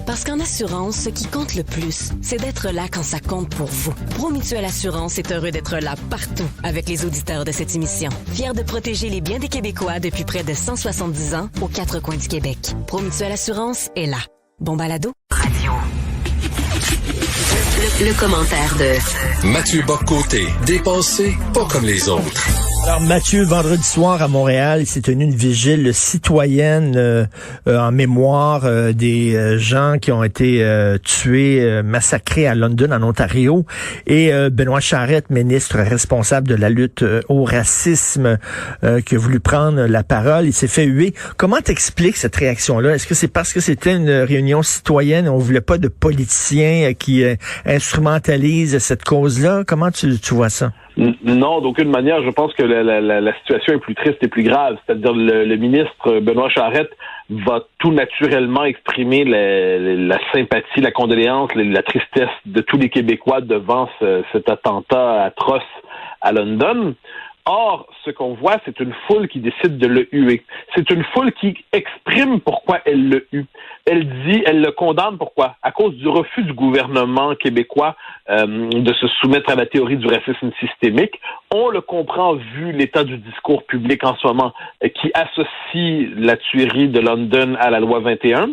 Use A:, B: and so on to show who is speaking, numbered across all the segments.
A: Parce qu'en assurance, ce qui compte le plus, c'est d'être là quand ça compte pour vous. Promutuelle Assurance est heureux d'être là partout avec les auditeurs de cette émission. Fiers de protéger les biens des Québécois depuis près de 170 ans aux quatre coins du Québec. Promutuelle Assurance est là. Bon balado. Radio. Le commentaire de
B: Mathieu Bock-Côté, dépassé pas comme les autres.
C: Alors Mathieu, vendredi soir à Montréal, il s'est tenu une vigile citoyenne en mémoire des gens qui ont été tués, massacrés à London, en Ontario. Et Benoît Charette, ministre responsable de la lutte au racisme, qui a voulu prendre la parole, il s'est fait huer. Comment t'expliques cette réaction-là? Est-ce que c'est parce que c'était une réunion citoyenne et on voulait pas de politiciens qui instrumentalisent cette cause-là? Comment tu vois ça?
D: Non, d'aucune manière. Je pense que la situation est plus triste et plus grave. C'est-à-dire le ministre Benoît Charette va tout naturellement exprimer la sympathie, la condoléance, la tristesse de tous les Québécois devant cet attentat atroce à London. Or, ce qu'on voit, c'est une foule qui décide de le huer. C'est une foule qui exprime pourquoi elle le hue. Elle le condamne pourquoi? À cause du refus du gouvernement québécois de se soumettre à la théorie du racisme systémique. On le comprend vu l'état du discours public en ce moment qui associe la tuerie de London à la loi 21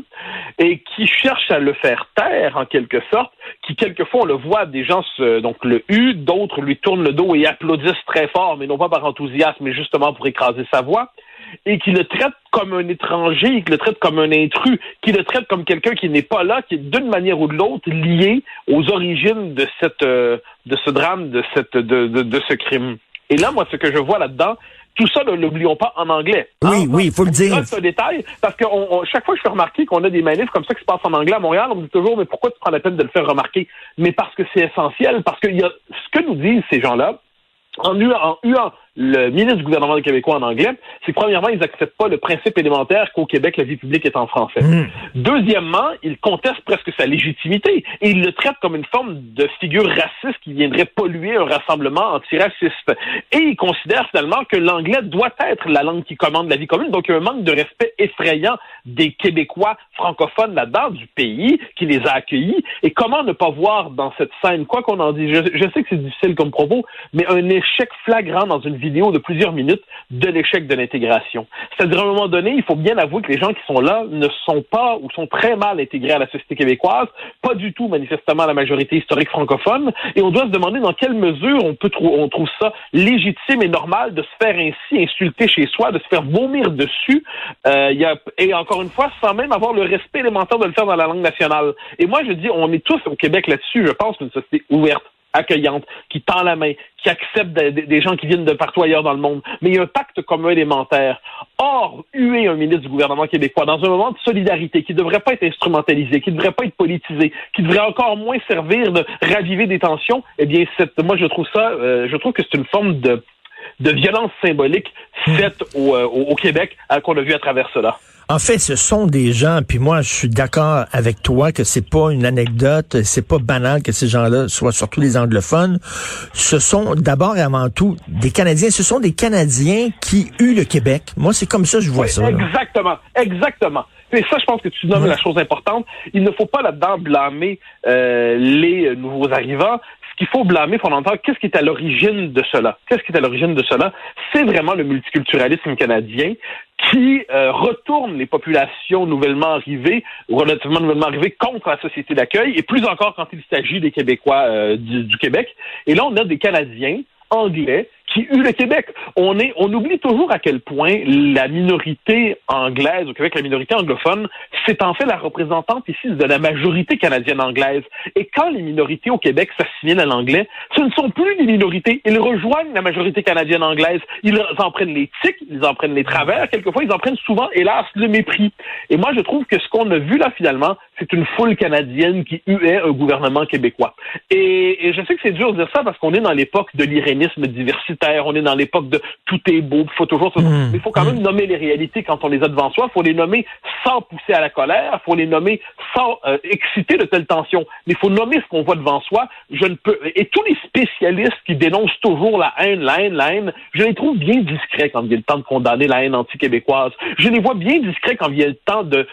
D: et qui cherche à le faire taire en quelque sorte, qui quelquefois on le voit, des gens donc le huent, d'autres lui tournent le dos et applaudissent très fort, mais non pas par enthousiasme, mais justement pour écraser sa voix, et qui le traite comme un étranger, qui le traite comme un intrus, qui le traite comme quelqu'un qui n'est pas là, qui est d'une manière ou de l'autre lié aux origines de ce drame, de ce crime. Et là, moi, ce que je vois là-dedans, tout ça, ne l'oublions pas en anglais.
C: Oui, il faut le dire.
D: C'est un détail, parce que chaque fois que je fais remarquer qu'on a des manifs comme ça qui se passent en anglais à Montréal, on me dit toujours, mais pourquoi tu prends la peine de le faire remarquer? Mais parce que c'est essentiel, parce que ce que nous disent ces gens-là, en huant le ministre du gouvernement québécois en anglais, c'est que premièrement, ils n'acceptent pas le principe élémentaire qu'au Québec, la vie publique est en français. Deuxièmement, ils contestent presque sa légitimité et ils le traitent comme une forme de figure raciste qui viendrait polluer un rassemblement antiraciste. Et ils considèrent finalement que l'anglais doit être la langue qui commande la vie commune. Donc, il y a un manque de respect effrayant des Québécois francophones là-dedans, du pays, qui les a accueillis. Et comment ne pas voir dans cette scène, quoi qu'on en dise, je sais que c'est difficile comme propos, mais un échec flagrant dans une vidéo de plusieurs minutes de l'échec de l'intégration. C'est-à-dire, à un moment donné, il faut bien avouer que les gens qui sont là ne sont pas ou sont très mal intégrés à la société québécoise, pas du tout, manifestement, la majorité historique francophone, et on doit se demander dans quelle mesure on trouve ça légitime et normal de se faire ainsi insulter chez soi, de se faire vomir dessus, et encore une fois, sans même avoir le respect élémentaire de le faire dans la langue nationale. Et moi, je dis, on est tous au Québec là-dessus, je pense, une société ouverte, accueillante, qui tend la main, qui accepte des gens qui viennent de partout ailleurs dans le monde. Mais il y a un pacte commun élémentaire. Or, huer un ministre du gouvernement québécois dans un moment de solidarité qui ne devrait pas être instrumentalisé, qui ne devrait pas être politisé, qui devrait encore moins servir de raviver des tensions, eh bien, moi, je trouve que c'est une forme de violence symbolique faite au Québec qu'on a vu à travers cela.
C: En fait, ce sont des gens, puis moi, je suis d'accord avec toi que c'est pas une anecdote, c'est pas banal que ces gens-là soient surtout les anglophones. Ce sont d'abord et avant tout des Canadiens. Ce sont des Canadiens qui huent le Québec. Moi, c'est comme ça que je vois ça.
D: Exactement. Et ça, je pense que tu nommes la chose importante. Il ne faut pas là-dedans blâmer les nouveaux arrivants. Ce qu'il faut blâmer fondamentalement, qu'est-ce qui est à l'origine de cela? C'est vraiment le multiculturalisme canadien qui retourne les populations nouvellement arrivées, ou relativement nouvellement arrivées, contre la société d'accueil, et plus encore quand il s'agit des Québécois du Québec. Et là, on a des Canadiens anglais qui huent le Québec. On oublie toujours à quel point la minorité anglaise au Québec, la minorité anglophone, c'est en fait la représentante ici de la majorité canadienne anglaise. Et quand les minorités au Québec s'assimilent à l'anglais, ce ne sont plus des minorités. Ils rejoignent la majorité canadienne anglaise. Ils en prennent les tics, ils en prennent les travers. Quelquefois, ils en prennent souvent, hélas, le mépris. Et moi, je trouve que ce qu'on a vu là, finalement, c'est une foule canadienne qui huait un gouvernement québécois. Et je sais que c'est dur de dire ça parce qu'on est dans l'époque de l'irénisme diversitaire, on est dans l'époque de tout est beau, il faut toujours... Mais il faut quand même nommer les réalités quand on les a devant soi, il faut les nommer sans pousser à la colère, il faut les nommer sans exciter de telles tensions, mais il faut nommer ce qu'on voit devant soi. Et tous les spécialistes qui dénoncent toujours la haine, je les trouve bien discrets quand vient le temps de condamner la haine anti-québécoise. Je les vois bien discrets quand vient le temps de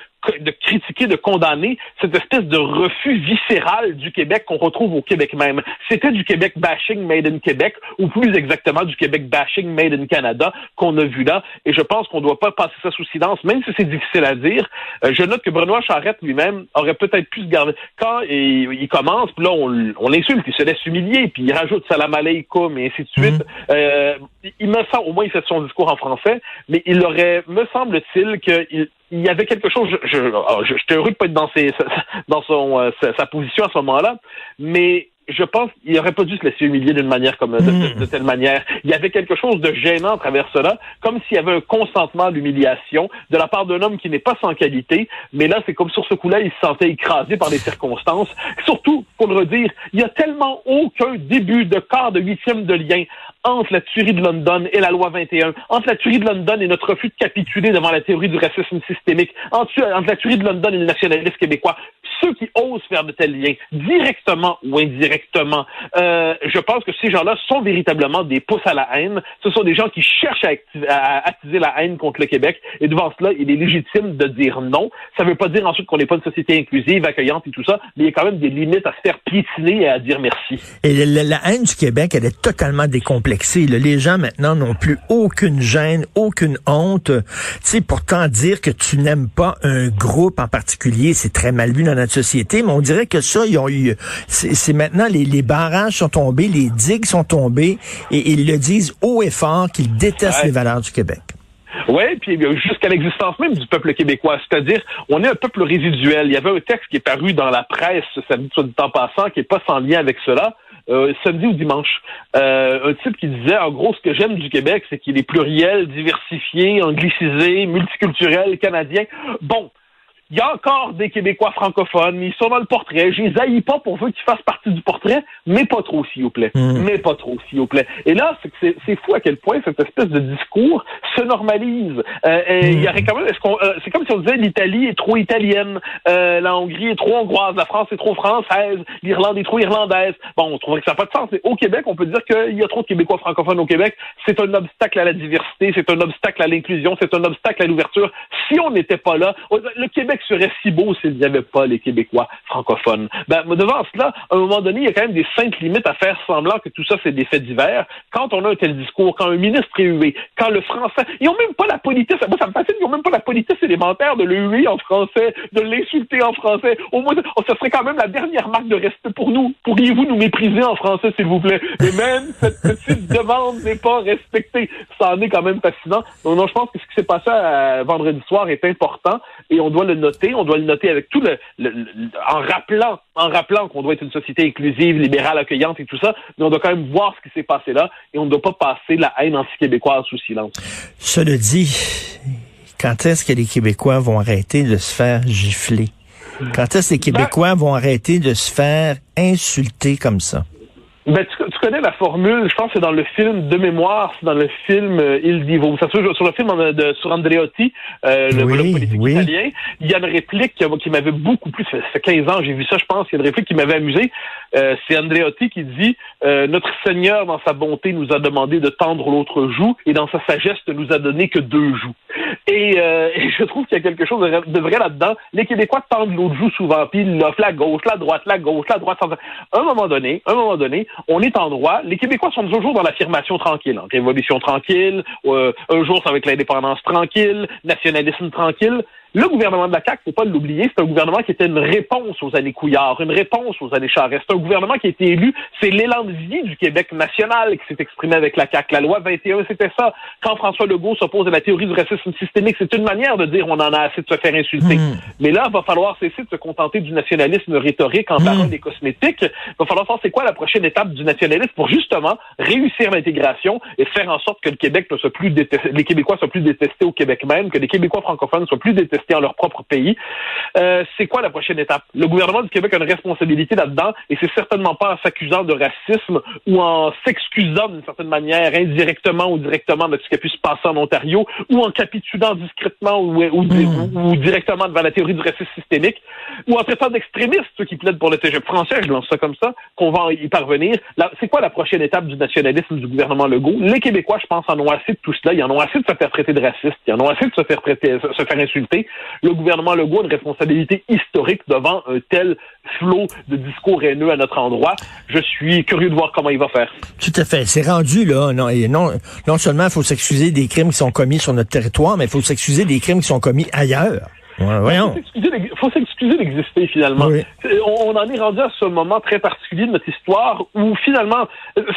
D: critiquer, de condamner cette espèce de refus viscéral du Québec qu'on retrouve au Québec même. C'était du Québec bashing made in Québec, ou plus exactement du Québec bashing made in Canada qu'on a vu là, et je pense qu'on ne doit pas passer ça sous silence, même si c'est difficile à dire. Je note que Benoît Charette lui-même aurait peut-être pu se garder. Quand il commence, puis là on l'insulte, il se laisse humilier, puis il rajoute salam aleikum et ainsi de suite. Il me semble, au moins il fait son discours en français, mais il aurait, me semble-t-il, qu'il y avait quelque chose. J'étais heureux de pas être dans sa position à ce moment-là, mais je pense qu'il n'aurait pas dû se laisser humilier d'une manière comme de telle manière. Il y avait quelque chose de gênant à travers cela, comme s'il y avait un consentement à l'humiliation de la part d'un homme qui n'est pas sans qualité, mais là, c'est comme sur ce coup-là, il se sentait écrasé par les circonstances. Surtout, pour le redire, il y a tellement aucun début de quart de huitième de lien entre la tuerie de London et la loi 21, entre la tuerie de London et notre refus de capituler devant la théorie du racisme systémique, entre la tuerie de London et le nationalisme québécois. Ceux qui osent faire de tels liens, directement ou indirectement, je pense que ces gens-là sont véritablement des pousses à la haine. Ce sont des gens qui cherchent à attiser la haine contre le Québec. Et devant cela, il est légitime de dire non. Ça ne veut pas dire ensuite qu'on n'est pas une société inclusive, accueillante et tout ça, mais il y a quand même des limites à se faire piétiner et à dire merci.
C: Et la haine du Québec, elle est totalement décomplexée. Les gens maintenant n'ont plus aucune gêne, aucune honte. Tu sais, pourtant dire que tu n'aimes pas un groupe en particulier, c'est très mal vu dans notre société, mais on dirait que ça, ils ont eu, c'est maintenant les barrages sont tombés, les digues sont tombées, et ils le disent haut et fort qu'ils détestent les valeurs du Québec.
D: Oui, puis jusqu'à l'existence même du peuple québécois, c'est-à-dire, on est un peuple résiduel. Il y avait un texte qui est paru dans la presse samedi, soit du temps passant, qui est pas sans lien avec cela, samedi ou dimanche. Un type qui disait, en gros, ce que j'aime du Québec, c'est qu'il est pluriel, diversifié, anglicisé, multiculturel, canadien. Bon. Il y a encore des Québécois francophones, ils sont dans le portrait. Je les haïs pas pour eux qu'ils fassent partie du portrait, mais pas trop, s'il vous plaît. Mais pas trop, s'il vous plaît. Et là, c'est fou à quel point cette espèce de discours se normalise. Il y aurait quand même, c'est comme si on disait l'Italie est trop italienne, la Hongrie est trop hongroise, la France est trop française, l'Irlande est trop irlandaise. Bon, on trouverait que ça n'a pas de sens. Mais au Québec, on peut dire qu'il y a trop de Québécois francophones au Québec. C'est un obstacle à la diversité, c'est un obstacle à l'inclusion, c'est un obstacle à l'ouverture. Si on n'était pas là, le Québec serait si beau s'il n'y avait pas les Québécois francophones. Devant cela, à un moment donné, il y a quand même des saintes limites à faire semblant que tout ça, c'est des faits divers. Quand on a un tel discours, quand un ministre est hué, quand le français... Ils n'ont même pas la politesse, moi ça me fascine, ils n'ont même pas la politesse élémentaire de le huer en français, de l'insulter en français. Au moins, ça serait quand même la dernière marque de respect pour nous. Pourriez-vous nous mépriser en français, s'il vous plaît? Et même cette petite demande n'est pas respectée. Ça en est quand même fascinant. Donc, non, je pense que ce qui s'est passé vendredi soir est important et on doit le noter. On doit le noter avec tout en rappelant qu'on doit être une société inclusive, libérale, accueillante et tout ça, mais on doit quand même voir ce qui s'est passé là et on ne doit pas passer la haine anti-québécoise sous silence.
C: Cela dit, quand est-ce que les Québécois vont arrêter de se faire gifler? Quand est-ce que les Québécois vont arrêter de se faire insulter comme ça?
D: Tu connais la formule, je pense que c'est dans le film de mémoire, c'est dans le film Il Divo. Ça se fait sur le film sur Andreotti, le politique italien. Il y a une réplique qui m'avait beaucoup plu, ça fait 15 ans, j'ai vu ça, je pense, il y a une réplique qui m'avait amusé. C'est Andreotti qui dit notre Seigneur, dans sa bonté, nous a demandé de tendre l'autre joue, et dans sa sagesse, ne nous a donné que 2 joues. Et je trouve qu'il y a quelque chose de vrai là-dedans. Les Québécois tendent l'autre joue souvent, puis ils l'offrent la gauche, la droite. À un moment donné, on est en droit. Les Québécois sont toujours dans l'affirmation tranquille. Hein. Révolution tranquille, un jour ça va être l'indépendance tranquille, nationalisme tranquille. Le gouvernement de la CAQ, faut pas l'oublier, c'est un gouvernement qui était une réponse aux années Couillard, une réponse aux années Charest. C'est un gouvernement qui a été élu, c'est l'élan de vie du Québec national qui s'est exprimé avec la CAQ. La loi 21, c'était ça. Quand François Legault s'oppose à la théorie du racisme systémique, c'est une manière de dire on en a assez de se faire insulter. Mais là, il va falloir cesser de se contenter du nationalisme rhétorique en paroles et cosmétiques. Il va falloir savoir c'est quoi la prochaine étape du nationalisme pour justement réussir l'intégration et faire en sorte que le Québec ne soit plus détesté, les Québécois soient plus détestés au Québec même, que les Québécois francophones soient plus détestés en leur propre pays. C'est quoi la prochaine étape? Le gouvernement du Québec a une responsabilité là-dedans et c'est certainement pas en s'accusant de racisme ou en s'excusant d'une certaine manière, indirectement ou directement de ce qui a pu se passer en Ontario ou en capitulant discrètement ou directement devant la théorie du racisme systémique ou en traitant d'extrémistes ceux qui plaident pour le cégep français, je lance ça comme ça, qu'on va y parvenir. C'est quoi la prochaine étape du nationalisme du gouvernement Legault? Les Québécois, je pense, en ont assez de tout cela. Ils en ont assez de se faire traiter de racistes. Ils en ont assez de se faire insulter. le gouvernement Legault a une responsabilité historique devant un tel flot de discours haineux à notre endroit. Je suis curieux de voir comment il va faire.
C: Tout à fait. C'est rendu, là. Non seulement il faut s'excuser des crimes qui sont commis sur notre territoire, mais il faut s'excuser des crimes qui sont commis ailleurs. Ouais, voyons.
D: Faut s'excuser d'exister, finalement.
C: Oui.
D: On en est rendu à ce moment très particulier de notre histoire où, finalement,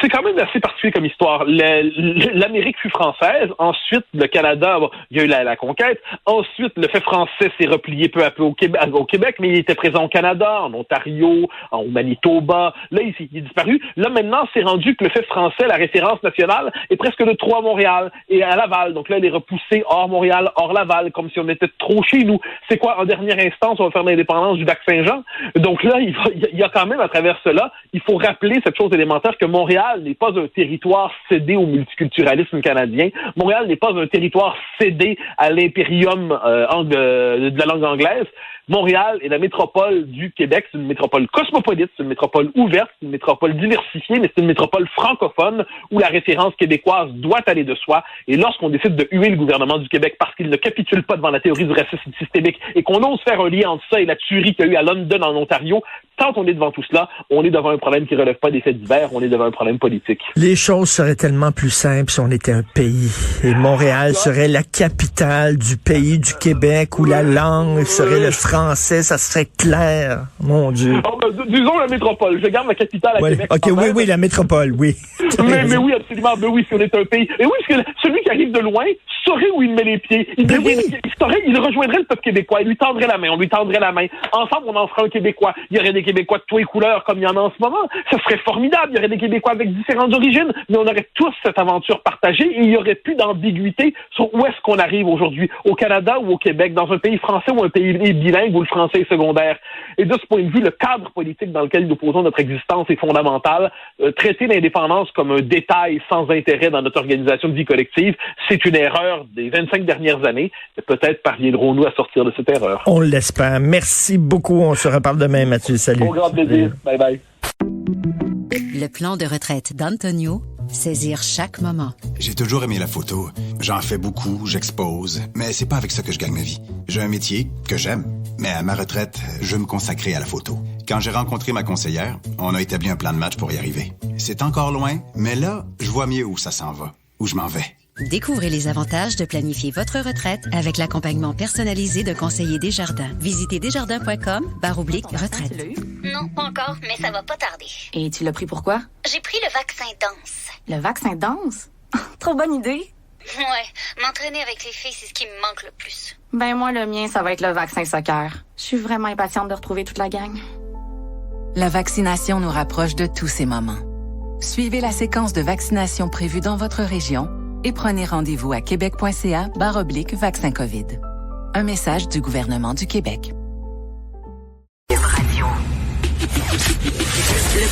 D: c'est quand même assez particulier comme histoire. L'Amérique fut française, ensuite le Canada, il y a eu la conquête, ensuite le fait français s'est replié peu à peu au Québec, mais il était présent au Canada, en Ontario, au Manitoba, là, il est disparu. Là, maintenant, c'est rendu que le fait français, la référence nationale, est presque de trop à Montréal et à Laval. Donc là, elle est repoussée hors Montréal, hors Laval, comme si on était trop chez nous. C'est quoi, en dernière instance, on va faire l'indépendance du Lac-Saint-Jean? Donc là, il y a quand même, à travers cela, il faut rappeler cette chose élémentaire que Montréal n'est pas un territoire cédé au multiculturalisme canadien. Montréal n'est pas un territoire cédé à l'impérium de la langue anglaise. Montréal est la métropole du Québec. C'est une métropole cosmopolite, c'est une métropole ouverte, c'est une métropole diversifiée, mais c'est une métropole francophone où la référence québécoise doit aller de soi. Et lorsqu'on décide de huer le gouvernement du Québec parce qu'il ne capitule pas devant la théorie du racisme systémique et qu'on ose faire un lien entre ça et la tuerie qu'il y a eu à London, en Ontario, quand on est devant tout cela, on est devant un problème qui ne relève pas des faits divers, on est devant un problème politique.
C: Les choses seraient tellement plus simples si on était un pays. Et Montréal serait la capitale du pays du Québec où la langue serait le français, ça serait clair. Mon Dieu.
D: Disons la métropole. Je garde la capitale à Québec.
C: OK, oui, la métropole, oui.
D: mais oui, absolument. Mais oui, si on est un pays. Et oui, parce que celui qui arrive de loin saurait où il met les pieds. Il rejoindrait le peuple québécois. Il lui tendrait la main. On lui tendrait la main. Ensemble, on en fera un Québécois. Il y aurait des Québécois de tous les couleurs comme il y en a en ce moment. Ça serait formidable. Il y aurait des Québécois avec différentes origines, mais on aurait tous cette aventure partagée et il n'y aurait plus d'ambiguïté sur où est-ce qu'on arrive aujourd'hui, au Canada ou au Québec, dans un pays français ou un pays bilingue où le français est secondaire. Et de ce point de vue, le cadre politique dans lequel nous posons notre existence est fondamental. Traiter l'indépendance comme un détail sans intérêt dans notre organisation de vie collective, c'est une erreur des 25 dernières années. Et peut-être parviendrons-nous à sortir de cette erreur.
C: On l'espère. Merci beaucoup. On se reparle demain, Mathieu. Salut.
D: Au grand plaisir. Bye bye.
E: Le plan de retraite d'Antonio, saisir chaque moment.
F: J'ai toujours aimé la photo. J'en fais beaucoup, j'expose, mais c'est pas avec ça que je gagne ma vie. J'ai un métier que j'aime, mais à ma retraite, je veux me consacrer à la photo. Quand j'ai rencontré ma conseillère, on a établi un plan de match pour y arriver. C'est encore loin, mais là, je vois mieux où ça s'en va, où je m'en vais.
E: Découvrez les avantages de planifier votre retraite avec l'accompagnement personnalisé de conseillers Desjardins. Visitez desjardins.com/retraite.
G: Non, pas encore, mais ça va pas tarder.
H: Et tu l'as pris pourquoi?
G: J'ai pris le vaccin danse.
H: Le vaccin danse? Trop bonne idée.
G: Ouais, m'entraîner avec les filles, c'est ce qui me manque le plus.
H: Ben moi, le mien, ça va être le vaccin soccer. Je suis vraiment impatiente de retrouver toute la gang.
I: La vaccination nous rapproche de tous ces moments. Suivez la séquence de vaccination prévue dans votre région et prenez rendez-vous à québec.ca/vaccin COVID. Un message du gouvernement du Québec.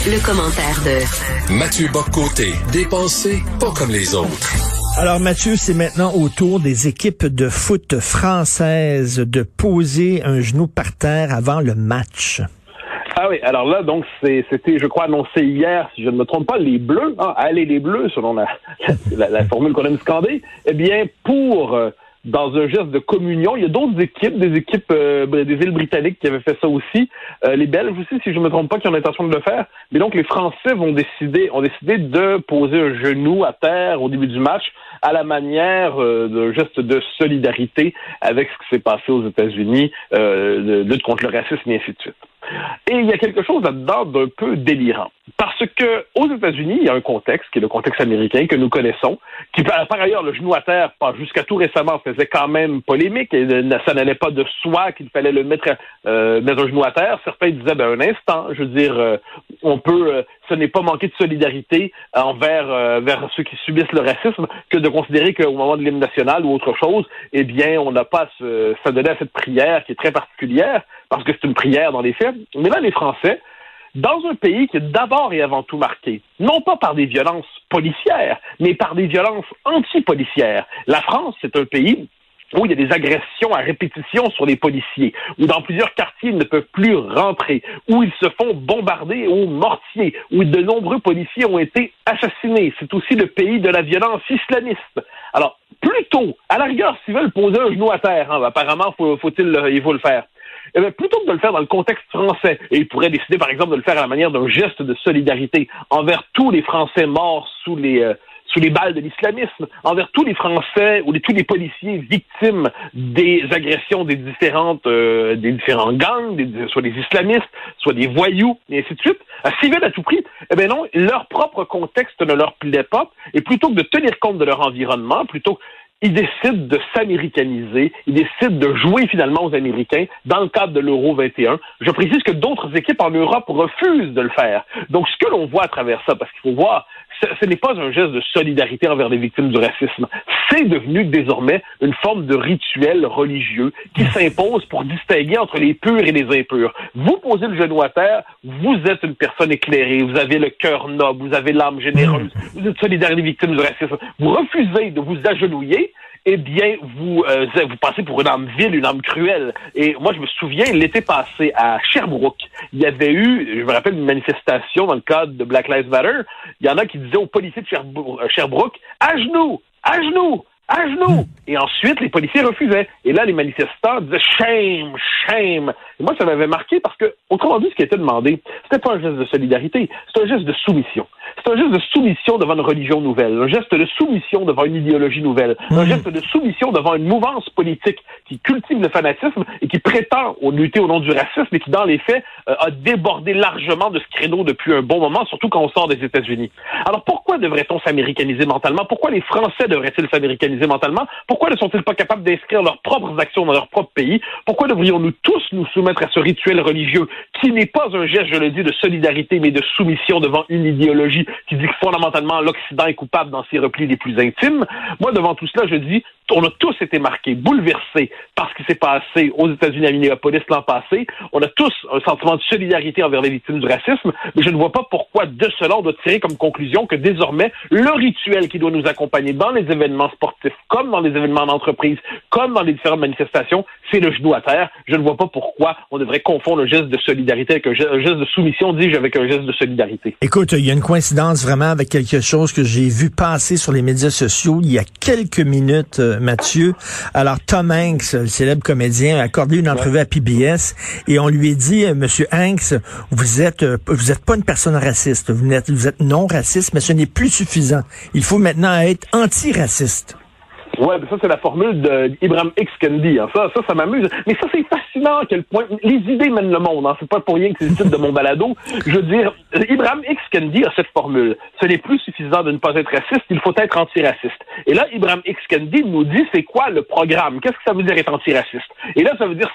A: Le commentaire de
B: Mathieu Bock-Côté, dépensé pas comme les autres.
C: Alors Mathieu, c'est maintenant au tour des équipes de foot françaises de poser un genou par terre avant le match.
D: Ah oui, alors là, donc, c'était, je crois, annoncé hier, si je ne me trompe pas, les Bleus, allez les Bleus, selon la formule qu'on aime scander, eh bien, dans un geste de communion, il y a d'autres équipes, des équipes des îles britanniques qui avaient fait ça aussi, les Belges aussi, si je ne me trompe pas, qui ont l'intention de le faire, mais donc les Français ont décidé de poser un genou à terre au début du match, à la manière d'un geste de solidarité avec ce qui s'est passé aux États-Unis, de lutte contre le racisme et ainsi de suite. Et il y a quelque chose là-dedans d'un peu délirant. Parce que aux États-Unis, il y a un contexte, qui est le contexte américain, que nous connaissons, qui, par ailleurs, le genou à terre, jusqu'à tout récemment, faisait quand même polémique, et ça n'allait pas de soi qu'il fallait le mettre un genou à terre. Certains disaient, un instant, je veux dire, ce n'est pas manquer de solidarité vers ceux qui subissent le racisme que de considérer qu'au moment de l'hymne national ou autre chose, eh bien, on n'a pas à s'adonner à cette prière qui est très particulière, parce que c'est une prière dans les faits. Mais là, les Français, dans un pays qui est d'abord et avant tout marqué, non pas par des violences policières, mais par des violences anti-policières. La France, c'est un pays où il y a des agressions à répétition sur les policiers, où dans plusieurs quartiers, ils ne peuvent plus rentrer, où ils se font bombarder au mortier, où de nombreux policiers ont été assassinés. C'est aussi le pays de la violence islamiste. Alors, plutôt, à la rigueur, s'ils veulent poser un genou à terre, apparemment, il faut le faire. Eh bien, plutôt que de le faire dans le contexte français, et il pourrait décider, par exemple, de le faire à la manière d'un geste de solidarité envers tous les Français morts sous les balles de l'islamisme, envers tous les Français ou tous les policiers victimes des agressions des différents gangs, soit des islamistes, soit des voyous, et ainsi de suite, s'ils veulent à tout prix, eh bien non, leur propre contexte ne leur plaît pas, et plutôt que de tenir compte de leur environnement, ils décident de s'américaniser, ils décident de jouer finalement aux Américains dans le cadre de l'Euro 21. Je précise que d'autres équipes en Europe refusent de le faire. Donc, ce que l'on voit à travers ça, parce qu'il faut voir, ce n'est pas un geste de solidarité envers les victimes du racisme. C'est devenu désormais une forme de rituel religieux qui s'impose pour distinguer entre les purs et les impurs. Vous posez le genou à terre, vous êtes une personne éclairée, vous avez le cœur noble, vous avez l'âme généreuse, vous êtes solidaire des victimes du racisme. Vous refusez de vous agenouiller, eh bien, vous passez pour une âme vile, une âme cruelle. Et moi, je me souviens, l'été passé, à Sherbrooke, il y avait eu, je me rappelle, une manifestation dans le cadre de Black Lives Matter. Il y en a qui disaient aux policiers de Sherbrooke, à genoux, à genoux, à genoux. Et ensuite, les policiers refusaient. Et là, les manifestants disaient shame, shame. Et moi, ça m'avait marqué parce que, autrement dit, ce qui était demandé, c'était pas un geste de solidarité, c'était un geste de soumission. C'est un geste de soumission devant une religion nouvelle, un geste de soumission devant une idéologie nouvelle, un geste de soumission devant une mouvance politique qui cultive le fanatisme et qui prétend lutter au nom du racisme et qui, dans les faits, a débordé largement de ce créneau depuis un bon moment, surtout quand on sort des États-Unis. Alors, pourquoi devrait-on s'américaniser mentalement? Pourquoi les Français devraient-ils s'américaniser mentalement? Pourquoi ne sont-ils pas capables d'inscrire leurs propres actions dans leur propre pays? Pourquoi devrions-nous tous nous soumettre à ce rituel religieux qui n'est pas un geste, je le dis, de solidarité, mais de soumission devant une idéologie qui dit que fondamentalement l'Occident est coupable dans ses replis les plus intimes? Moi, devant tout cela, je dis, on a tous été marqués, bouleversés par ce qui s'est passé aux États-Unis à Minneapolis l'an passé. On a tous un sentiment de solidarité envers les victimes du racisme, mais je ne vois pas pourquoi de cela on doit tirer comme conclusion que désormais le rituel qui doit nous accompagner dans les événements sportifs, comme dans les événements d'entreprise, comme dans les différentes manifestations, c'est le genou à terre. Je ne vois pas pourquoi on devrait confondre un geste de solidarité avec un geste de soumission, dis-je, avec un geste de solidarité.
C: Écoute, il y a une coïncidence vraiment avec quelque chose que j'ai vu passer sur les médias sociaux il y a quelques minutes, Mathieu. Alors, Tom Hanks, le célèbre comédien, a accordé une entrevue à PBS et on lui a dit, Monsieur Hanks, vous êtes pas une personne raciste, vous êtes non raciste, mais ce n'est plus suffisant. Il faut maintenant être antiraciste.
D: Ouais, mais ça, c'est la formule d'Ibram X. Kendi. Hein. Ça m'amuse. Mais ça, c'est fascinant à quel point les idées mènent le monde. Hein. C'est pas pour rien que c'est le titre de mon balado. Je veux dire, Ibram X. Kendi a cette formule. Ce n'est plus suffisant de ne pas être raciste, il faut être antiraciste. Et là, Ibram X. Kendi nous dit c'est quoi le programme? Qu'est-ce que ça veut dire être antiraciste? Et là, ça veut dire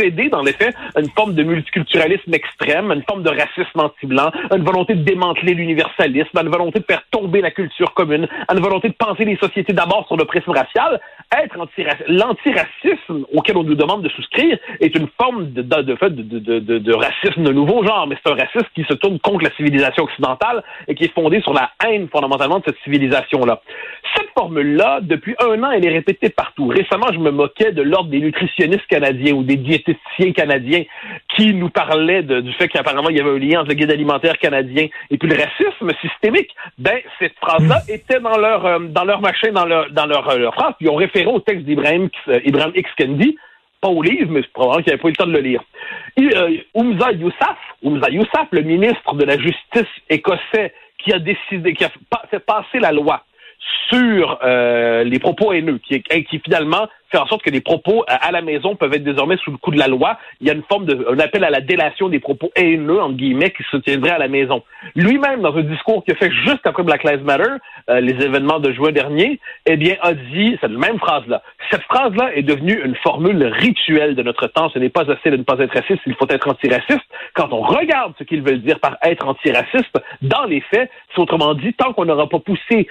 D: céder, dans les faits, à une forme de multiculturalisme extrême, à une forme de racisme anti-blanc, à une volonté de démanteler l'universalisme, à une volonté de faire tomber la culture commune, à une volonté de penser les sociétés d'abord sur le prisme racial. Être l'antiracisme auquel on nous demande de souscrire est une forme de racisme de nouveau genre, mais c'est un racisme qui se tourne contre la civilisation occidentale et qui est fondé sur la haine fondamentalement de cette civilisation-là. Cette formule-là, depuis 1 an, elle est répétée partout. Récemment, je me moquais de l'ordre des nutritionnistes canadiens ou des diététiciens canadiens qui nous parlaient du fait qu'apparemment il y avait un lien entre le guide alimentaire canadien et puis le racisme systémique. Ben, cette phrase-là était dans leur machin, dans leur phrase, puis ils ont référé au texte d'Ibram X. Kendi, pas au livre, mais c'est probablement qu'il n'avait pas eu le temps de le lire. Humza Yousaf, le ministre de la Justice écossais, qui a fait passer la loi sur les propos haineux, qui finalement fait en sorte que les propos à la maison peuvent être désormais sous le coup de la loi. Il y a une forme un appel à la délation des propos haineux, entre guillemets, qui se tiendrait à la maison. Lui-même, dans un discours qu'il a fait juste après Black Lives Matter, les événements de juin dernier, eh bien, a dit, c'est la même phrase-là. Cette phrase-là est devenue une formule rituelle de notre temps. Ce n'est pas assez de ne pas être raciste, il faut être antiraciste. Quand on regarde ce qu'ils veulent dire par être antiraciste, dans les faits, c'est autrement dit, tant qu'on n'aura pas poussé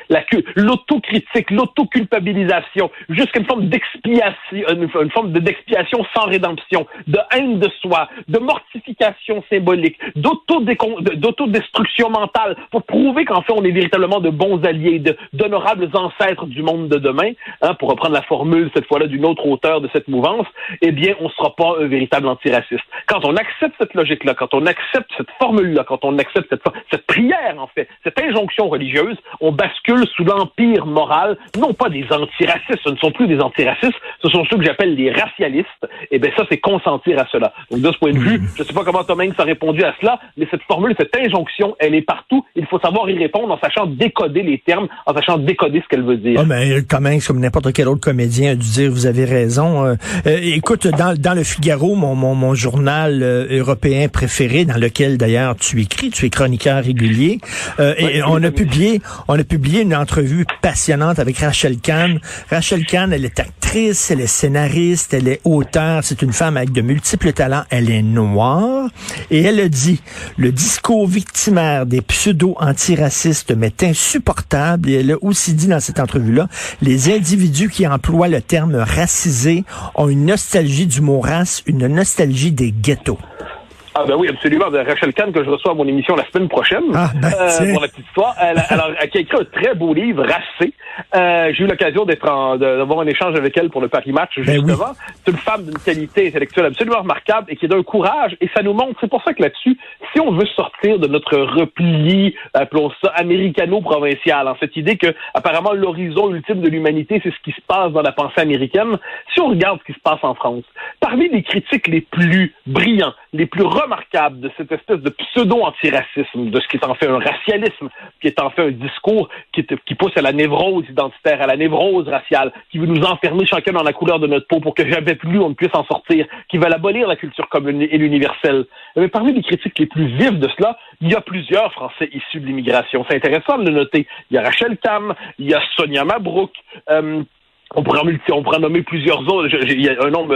D: l'autocritique, l'autoculpabilisation, jusqu'à une forme d'expiation une forme d'expiation sans rédemption, de haine de soi, de mortification symbolique, d'autodestruction mentale, pour prouver qu'en fait on est véritablement de bons alliés, d'honorables ancêtres du monde de demain, pour reprendre la formule cette fois-là d'une autre auteur de cette mouvance, eh bien on ne sera pas un véritable antiraciste. Quand on accepte cette logique-là, quand on accepte cette formule-là, quand on accepte cette prière en fait, cette injonction religieuse, on bascule sous l'empire moral, non pas des antiracistes, ce ne sont plus des antiracistes, ce sont ceux que j'appelle les racialistes. Eh bien ça, c'est consentir à cela. Donc de ce point de vue, je ne sais pas comment Tom Hanks a répondu à cela, mais cette formule, cette injonction, elle est partout. Il faut savoir y répondre en sachant décoder les termes, en sachant décoder ce qu'elle veut dire.
C: Ah, mais Tom Hanks, comme n'importe quel autre comédien, a dû dire, vous avez raison. Écoute, dans le Figaro, mon journal européen préféré, dans lequel d'ailleurs tu écris, tu es chroniqueur régulier, et on a publié une entrevue passionnante avec Rachel Kahn. Rachel Kahn, elle est actrice, elle est scénariste, elle est auteure, c'est une femme avec de multiples talents, elle est noire, et elle a dit, le discours victimaire des pseudo-antiracistes m'est insupportable, et elle a aussi dit dans cette entrevue-là, les individus qui emploient le terme racisé ont une nostalgie du mot race, une nostalgie des ghettos.
D: Ah ben oui, absolument. Rachel Kahn, que je reçois à mon émission la semaine prochaine, pour la petite histoire, elle a écrit un très beau livre, Racé. J'ai eu l'occasion d'avoir un échange avec elle pour le Paris Match, justement. Oui. C'est une femme d'une qualité intellectuelle absolument remarquable et qui est d'un courage, et ça nous montre, c'est pour ça que là-dessus, si on veut sortir de notre repli, appelons ça américano-provincial, en cette idée que, apparemment, l'horizon ultime de l'humanité, c'est ce qui se passe dans la pensée américaine, si on regarde ce qui se passe en France, parmi les critiques les plus brillants, les plus remarquable de cette espèce de pseudo-antiracisme, de ce qui est en fait un racialisme, qui est en fait un discours qui pousse à la névrose identitaire, à la névrose raciale, qui veut nous enfermer chacun dans la couleur de notre peau pour que jamais plus on ne puisse en sortir, qui veut abolir la culture commune et l'universel. Mais parmi les critiques les plus vives de cela, il y a plusieurs Français issus de l'immigration. C'est intéressant de le noter. Il y a Rachel Kahn, il y a Sonia Mabrouk, on pourrait nommer plusieurs autres. Il y a un nom,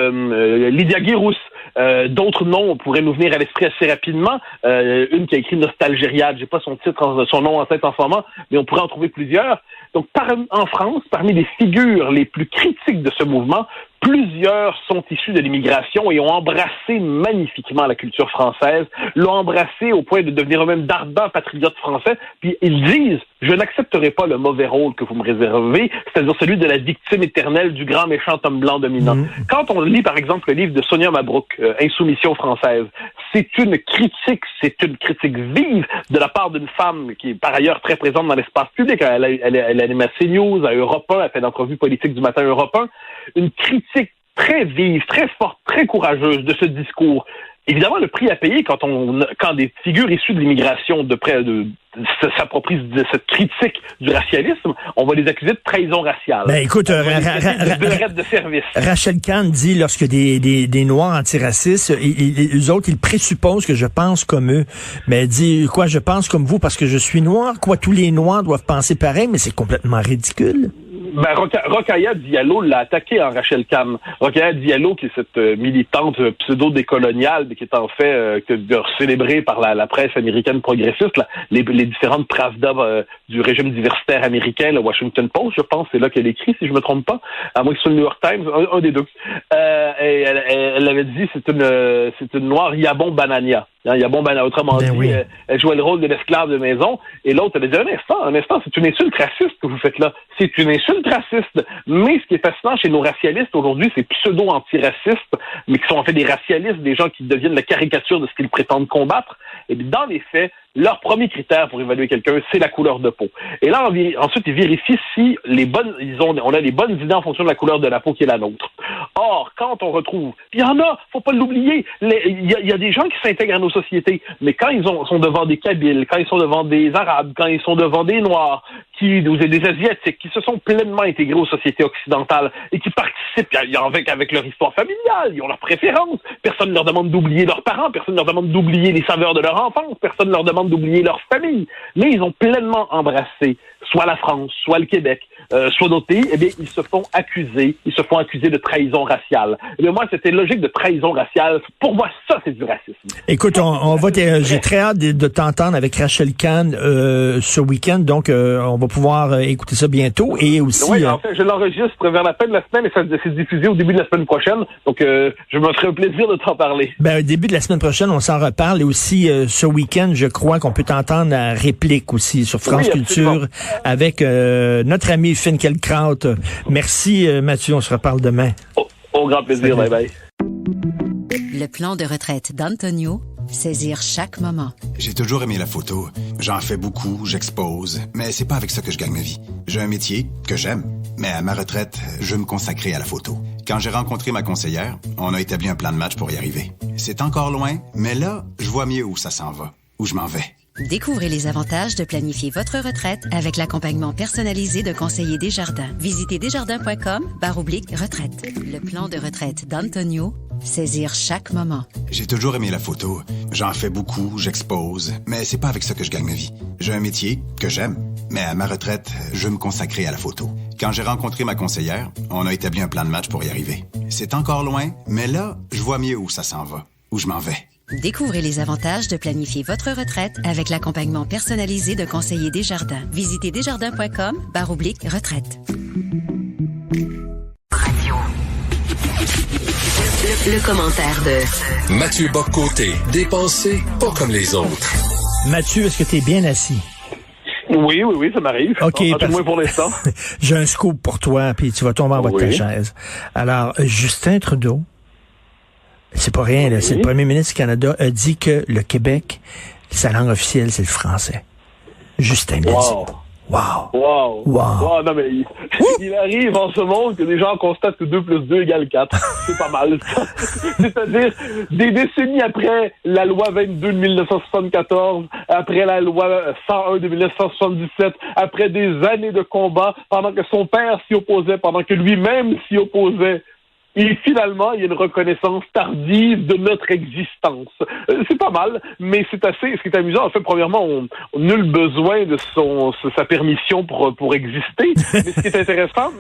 D: Lydia Guérousse. D'autres noms pourraient nous venir à l'esprit assez rapidement. Une qui a écrit Nostalgériade, j'ai pas son nom en tête en ce moment, mais on pourrait en trouver plusieurs. Donc, en France, parmi les figures les plus critiques de ce mouvement, plusieurs sont issus de l'immigration et ont embrassé magnifiquement la culture française, l'ont embrassé au point de devenir eux-mêmes d'ardents patriotes français, puis ils disent « Je n'accepterai pas le mauvais rôle que vous me réservez, c'est-à-dire celui de la victime éternelle du grand méchant homme blanc dominant. » Quand on lit, par exemple, le livre de Sonia Mabrouk, Insoumission française, c'est une critique vive de la part d'une femme qui est par ailleurs très présente dans l'espace public. Elle anime à CNews, à Europe 1, elle fait d'entrevues politiques du matin Europe 1. Une critique très vive, très forte, très courageuse de ce discours. Évidemment, le prix à payer quand des figures issues de l'immigration s'approprient de cette critique du racialisme, on va les accuser de trahison raciale.
C: Ben écoute,
D: de service.
C: Rachel Kahn dit, lorsque des Noirs antiracistes, eux autres, ils présupposent que je pense comme eux. Mais elle dit, quoi, je pense comme vous parce que je suis noir? Quoi, tous les Noirs doivent penser pareil? Mais c'est complètement ridicule.
D: Ben, Rokhaya Diallo l'a attaqué en Rachel Kahn. Rokhaya Diallo, qui est cette militante pseudo-décoloniale, qui est en fait célébrée par la presse américaine progressiste, les différentes Pravda du régime diversitaire américain, le Washington Post, je pense, c'est là qu'elle écrit, si je me trompe pas, à moins que ce soit le New York Times, un des deux. Et elle avait dit, c'est une noire Yabon Banania. Yabon Banania, autrement dit, oui. Elle jouait le rôle de l'esclave de maison, et l'autre, elle a dit, un instant, c'est une insulte raciste que vous faites là. C'est une insulte raciste. Mais ce qui est fascinant chez nos racialistes aujourd'hui, c'est pseudo-antiracistes, mais qui sont en fait des racialistes, des gens qui deviennent la caricature de ce qu'ils prétendent combattre. Et dans les faits, leur premier critère pour évaluer quelqu'un, c'est la couleur de peau. Et là, ensuite, ils vérifient si on a les bonnes idées en fonction de la couleur de la peau qui est la nôtre. Or, quand on retrouve, il y en a, faut pas l'oublier, il y a des gens qui s'intègrent à nos sociétés, mais quand ils sont devant des Kabyles, quand ils sont devant des Arabes, quand ils sont devant des Noirs, des Asiatiques, qui se sont pleinement intégrés aux sociétés occidentales et qui participent avec leur histoire familiale, ils ont leurs préférences. Personne ne leur demande d'oublier leurs parents, personne ne leur demande d'oublier les saveurs de leur enfance, personne ne leur demande demandent d'oublier leur famille. Mais ils ont pleinement embrassé soit la France, soit le Québec, soit d'autres pays. Eh bien, ils se font accuser de trahison raciale. Eh bien, moi, c'était logique de trahison raciale. Pour moi, ça, c'est du racisme.
C: Écoute, j'ai très hâte de t'entendre avec Rachel Kahn ce week-end, donc on va pouvoir écouter ça bientôt. Et aussi,
D: oui, en fait, je l'enregistre vers la fin de la semaine et ça s'est diffusé au début de la semaine prochaine. Donc, je me ferai un plaisir de t'en parler.
C: Au début de la semaine prochaine, on s'en reparle. Et aussi, ce week-end, je crois qu'on peut t'entendre à Réplique aussi sur France Culture avec notre ami Finkielkraut. Merci, Mathieu. On se reparle demain.
D: Au grand plaisir. Salut. Bye bye.
E: Le plan de retraite d'Antonio, saisir chaque moment.
F: J'ai toujours aimé la photo. J'en fais beaucoup, j'expose. Mais c'est pas avec ça que je gagne ma vie. J'ai un métier que j'aime. Mais à ma retraite, je veux me consacrer à la photo. Quand j'ai rencontré ma conseillère, on a établi un plan de match pour y arriver. C'est encore loin, mais là, je vois mieux où ça s'en va, où je m'en vais.
E: Découvrez les avantages de planifier votre retraite avec l'accompagnement personnalisé de conseillers Desjardins. Visitez desjardins.com/retraite. Le plan de retraite d'Antonio, saisir chaque moment.
F: J'ai toujours aimé la photo. J'en fais beaucoup, j'expose. Mais c'est pas avec ça que je gagne ma vie. J'ai un métier que j'aime. Mais à ma retraite, je veux me consacrer à la photo. Quand j'ai rencontré ma conseillère, on a établi un plan de match pour y arriver. C'est encore loin, mais là, je vois mieux où ça s'en va, où je m'en vais.
E: Découvrez les avantages de planifier votre retraite avec l'accompagnement personnalisé de conseillers Desjardins. Visitez desjardins.com/retraite.
A: Le commentaire de
B: Mathieu Bock-Côté, dépensé pas comme les autres.
C: Mathieu, est-ce que tu es bien assis?
D: Oui, ça m'arrive.
C: OK.
D: Tout moins pour l'instant.
C: J'ai un scoop pour toi, puis tu vas tomber en bas de ta chaise. Alors, Justin Trudeau, c'est pas rien, là, c'est le premier ministre du Canada, a dit que le Québec, sa langue officielle, c'est le français. Justin
D: Wow. Non, mais il arrive en ce monde que les gens constatent que 2 + 2 = 4. C'est pas mal. C'est-à-dire, des décennies après la loi 22 de 1974, après la loi 101 de 1977, après des années de combat, pendant que son père s'y opposait, pendant que lui-même s'y opposait, et finalement, il y a une reconnaissance tardive de notre existence. C'est pas mal, mais c'est assez. Ce qui est amusant, en fait, premièrement, on nul besoin de sa permission pour exister. Mais ce qui est intéressant,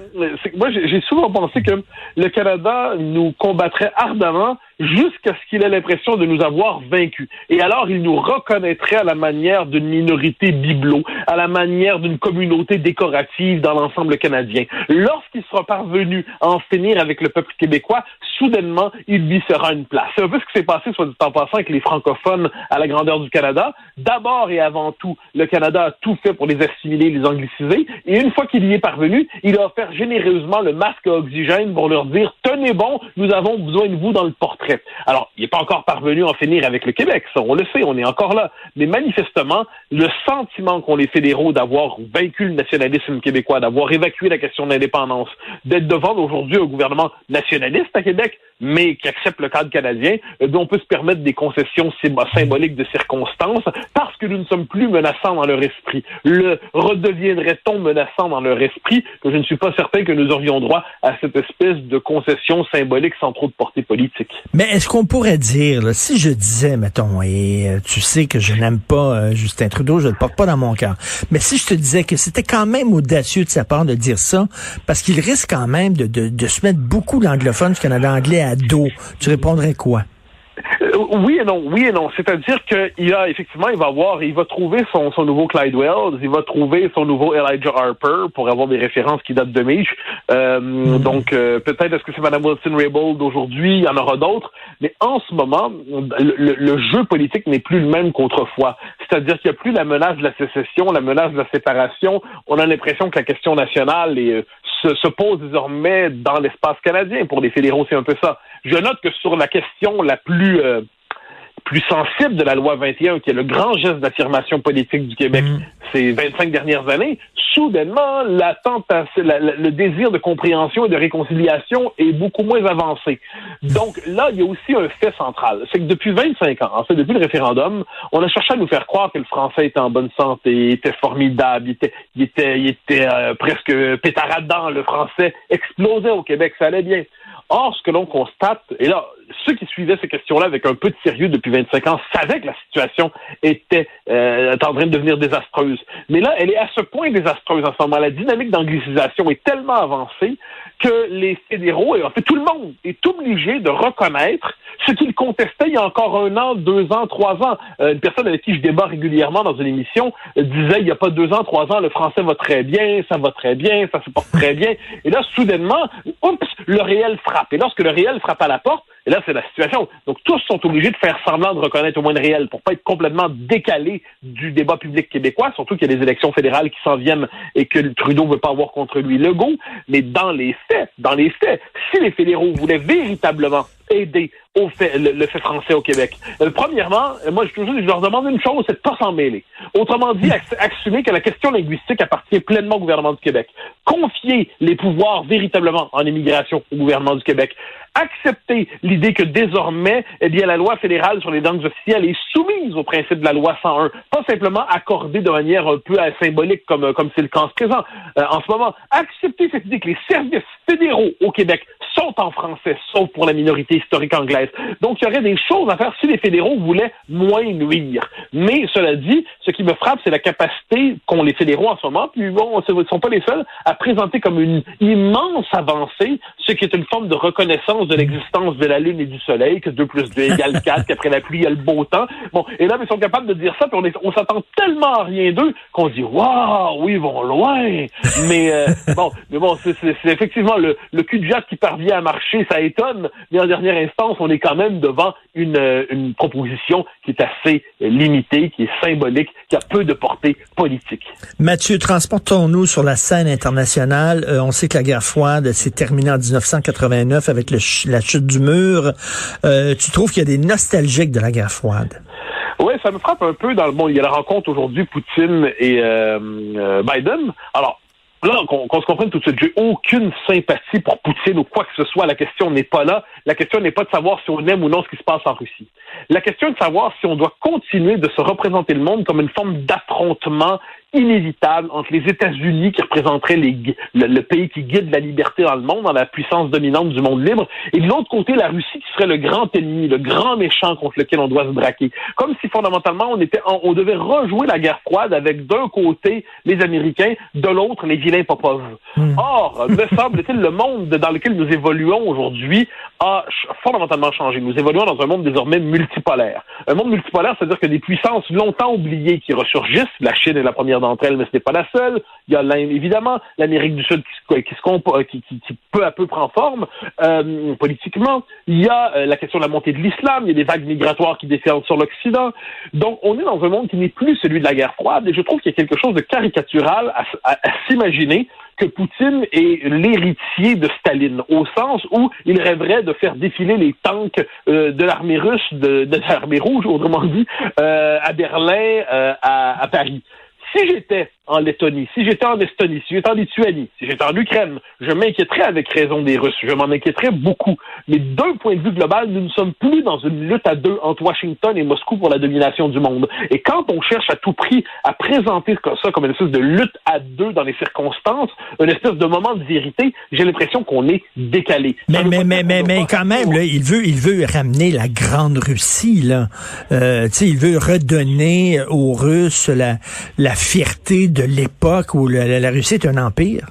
D: c'est que moi, j'ai souvent pensé que le Canada nous combattrait ardemment jusqu'à ce qu'il ait l'impression de nous avoir vaincus. Et alors, il nous reconnaîtrait à la manière d'une minorité bibelot, à la manière d'une communauté décorative dans l'ensemble canadien. Lorsqu'il sera parvenu à en finir avec le peuple québécois, soudainement, il lui sera une place. C'est un peu ce qui s'est passé, soit dit en passant, avec les francophones à la grandeur du Canada. D'abord et avant tout, le Canada a tout fait pour les assimiler, les angliciser. Et une fois qu'il y est parvenu, il a offert généreusement le masque à oxygène pour leur dire « Tenez bon, nous avons besoin de vous dans le portrait ». Alors, il n'est pas encore parvenu à en finir avec le Québec, ça, on le sait, on est encore là. Mais manifestement, le sentiment qu'ont les fédéraux d'avoir vaincu le nationalisme québécois, d'avoir évacué la question de l'indépendance, d'être devant aujourd'hui un gouvernement nationaliste à Québec, mais qui accepte le cadre canadien, dont on peut se permettre des concessions symboliques de circonstances, parce que nous ne sommes plus menaçants dans leur esprit. Le redeviendrait-on menaçant dans leur esprit, que je ne suis pas certain que nous aurions droit à cette espèce de concession symbolique sans trop de portée politique.
C: Mais est-ce qu'on pourrait dire, là, si je disais, mettons, et tu sais que je n'aime pas Justin Trudeau, je ne le porte pas dans mon cœur, mais si je te disais que c'était quand même audacieux de sa part de dire ça, parce qu'il risque quand même de se mettre beaucoup d'anglophones du Canada anglais à dos, tu répondrais quoi?
D: Oui et non. C'est-à-dire qu'il a effectivement, il va trouver son nouveau Clyde Wells, il va trouver son nouveau Elijah Harper pour avoir des références qui datent de Mich. Donc peut-être est-ce que c'est Mme Wilson-Raybould d'aujourd'hui, il y en aura d'autres. Mais en ce moment, le jeu politique n'est plus le même qu'autrefois. C'est-à-dire qu'il n'y a plus la menace de la sécession, la menace de la séparation. On a l'impression que la question nationale se pose désormais dans l'espace canadien. Pour les fédéraux, c'est un peu ça. Je note que sur la question la plus sensible de la loi 21, qui est le grand geste d'affirmation politique du Québec ces 25 dernières années, soudainement, le désir de compréhension et de réconciliation est beaucoup moins avancé. Donc là, il y a aussi un fait central. C'est que depuis 25 ans, en fait, depuis le référendum, on a cherché à nous faire croire que le français était en bonne santé, était formidable, il était presque pétaradant, le français explosait au Québec, ça allait bien. Or, ce que l'on constate, et là, ceux qui suivaient ces questions-là avec un peu de sérieux depuis 25 ans savaient que la situation était en train de devenir désastreuse. Mais là, elle est à ce point désastreuse en ce moment. La dynamique d'anglicisation est tellement avancée que les fédéraux, et en fait tout le monde, est obligé de reconnaître ce qu'ils contestaient il y a encore 1 an, 2 ans, 3 ans. Une personne avec qui je débat régulièrement dans une émission disait il n'y a pas 2 ans, 3 ans, le français va très bien, ça se porte très bien. Et là, soudainement, oups, le réel frappe. Et lorsque le réel frappe à la porte, et là, c'est la situation. Donc, tous sont obligés de faire semblant de reconnaître au moins le réel pour pas être complètement décalés du débat public québécois, surtout qu'il y a des élections fédérales qui s'en viennent et que Trudeau veut pas avoir contre lui Legault. Mais dans les faits, si les fédéraux voulaient véritablement aider le fait français au Québec. Premièrement, moi, je leur demande une chose, c'est de pas s'en mêler. Autrement dit, assumer que la question linguistique appartient pleinement au gouvernement du Québec. Confier les pouvoirs véritablement en immigration au gouvernement du Québec. Accepter l'idée que désormais, eh bien, la loi fédérale sur les langues officielles est soumise au principe de la loi 101, pas simplement accordée de manière un peu symbolique comme c'est le cas en ce moment. Accepter cette idée que les services fédéraux au Québec sont en français, sauf pour la minorité historique anglaise. Donc, il y aurait des choses à faire si les fédéraux voulaient moins nuire. Mais, cela dit, ce qui me frappe, c'est la capacité qu'ont les fédéraux en ce moment, puis bon, ils ne sont pas les seuls, à présenter comme une immense avancée, ce qui est une forme de reconnaissance de l'existence de la Lune et du Soleil, que 2 plus 2 égale 4, qu'après la pluie, il y a le beau temps. Bon, et là, ils sont capables de dire ça, puis on s'attend tellement à rien d'eux qu'on dit « Waouh, oui, ils vont loin! » Mais c'est effectivement le cul-de-jatte qui parvient à marcher, ça étonne, mais en dernière instance, on est quand même devant une proposition qui est assez limitée, qui est symbolique, qui a peu de portée politique.
C: Mathieu, transportons-nous sur la scène internationale. On sait que la guerre froide s'est terminée en 1989 avec la chute du mur. Tu trouves qu'il y a des nostalgiques de la guerre froide?
D: Oui, ça me frappe un peu dans le monde. Il y a la rencontre aujourd'hui Poutine et Biden. Alors, là, qu'on se comprenne tout de suite, j'ai aucune sympathie pour Poutine ou quoi que ce soit. La question n'est pas là. La question n'est pas de savoir si on aime ou non ce qui se passe en Russie. La question est de savoir si on doit continuer de se représenter le monde comme une forme d'affrontement inévitable entre les États-Unis qui représenteraient le pays qui guide la liberté dans le monde, dans la puissance dominante du monde libre, et de l'autre côté, la Russie qui serait le grand ennemi, le grand méchant contre lequel on doit se braquer. Comme si fondamentalement, on devait rejouer la guerre froide avec d'un côté les Américains, de l'autre les vilains Popov. Or, me semble-t-il, le monde dans lequel nous évoluons aujourd'hui a fondamentalement changé. Nous évoluons dans un monde désormais multipolaire. Un monde multipolaire, c'est-à-dire que des puissances longtemps oubliées qui ressurgissent, la Chine est la première d'entre elles, mais ce n'est pas la seule. Il y a l'Inde, évidemment, l'Amérique du Sud qui peu à peu prend forme politiquement. Il y a la question de la montée de l'islam, il y a des vagues migratoires qui déferlent sur l'Occident. Donc, on est dans un monde qui n'est plus celui de la guerre froide, et je trouve qu'il y a quelque chose de caricatural à s'imaginer que Poutine est l'héritier de Staline, au sens où il rêverait de faire défiler les tanks de l'armée russe, de l'armée rouge, autrement dit, à Berlin, à Paris. Si j'étais en Lettonie, si j'étais en Estonie, si j'étais en Lituanie, si j'étais en Ukraine, je m'inquiéterais avec raison des Russes. Je m'en inquiéterais beaucoup. Mais d'un point de vue global, nous ne sommes plus dans une lutte à deux entre Washington et Moscou pour la domination du monde. Et quand on cherche à tout prix à présenter ça comme une espèce de lutte à deux dans les circonstances, une espèce de moment de vérité, j'ai l'impression qu'on est décalé.
C: Mais quand même, là, il veut ramener la grande Russie, là. Il veut redonner aux Russes la fierté de l'époque où la Russie est un empire.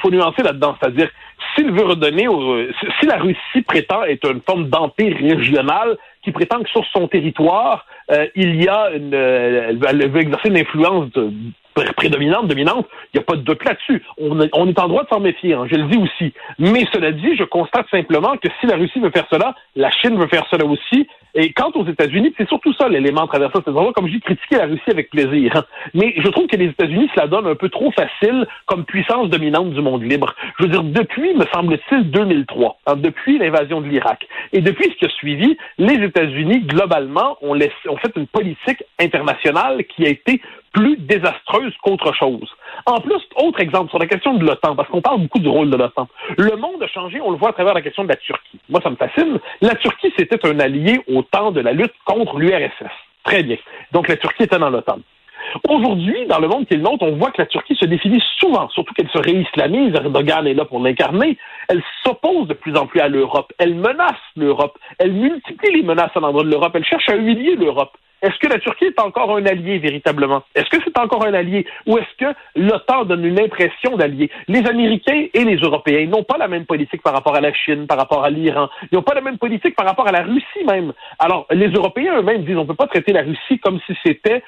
D: Faut nuancer là-dedans, c'est-à-dire s'il veut redonner si la Russie prétend être une forme d'empire régional qui prétend que sur son territoire il y a elle veut exercer une influence dominante, il n'y a pas de doute là-dessus. On est en droit de s'en méfier, hein, je le dis aussi. Mais cela dit, je constate simplement que si la Russie veut faire cela, la Chine veut faire cela aussi. Et quant aux États-Unis, c'est surtout ça l'élément à travers ça. C'est-à-dire, comme je dis, critiquer la Russie avec plaisir. Hein. Mais je trouve que les États-Unis se la donnent un peu trop facile comme puissance dominante du monde libre. Je veux dire, depuis, me semble-t-il, 2003, hein, depuis l'invasion de l'Irak, et depuis ce qui a suivi, les États-Unis, globalement, ont fait une politique internationale qui a été plus désastreuse qu'autre chose. En plus, autre exemple sur la question de l'OTAN, parce qu'on parle beaucoup du rôle de l'OTAN. Le monde a changé, on le voit à travers la question de la Turquie. Moi, ça me fascine. La Turquie, c'était un allié au temps de la lutte contre l'URSS. Très bien. Donc, la Turquie était dans l'OTAN. Aujourd'hui, dans le monde qui est le nôtre, on voit que la Turquie se définit souvent, surtout qu'elle se réislamise, Erdogan est là pour l'incarner, elle s'oppose de plus en plus à l'Europe, elle menace l'Europe, elle multiplie les menaces à l'endroit de l'Europe, elle cherche à humilier l'Europe. Est-ce que la Turquie est encore un allié, véritablement? Est-ce que c'est encore un allié? Ou est-ce que l'OTAN donne une impression d'allié? Les Américains et les Européens n'ont pas la même politique par rapport à la Chine, par rapport à l'Iran. Ils n'ont pas la même politique par rapport à la Russie même. Alors, les Européens eux-mêmes disent on ne peut pas traiter la Russie comme si c'était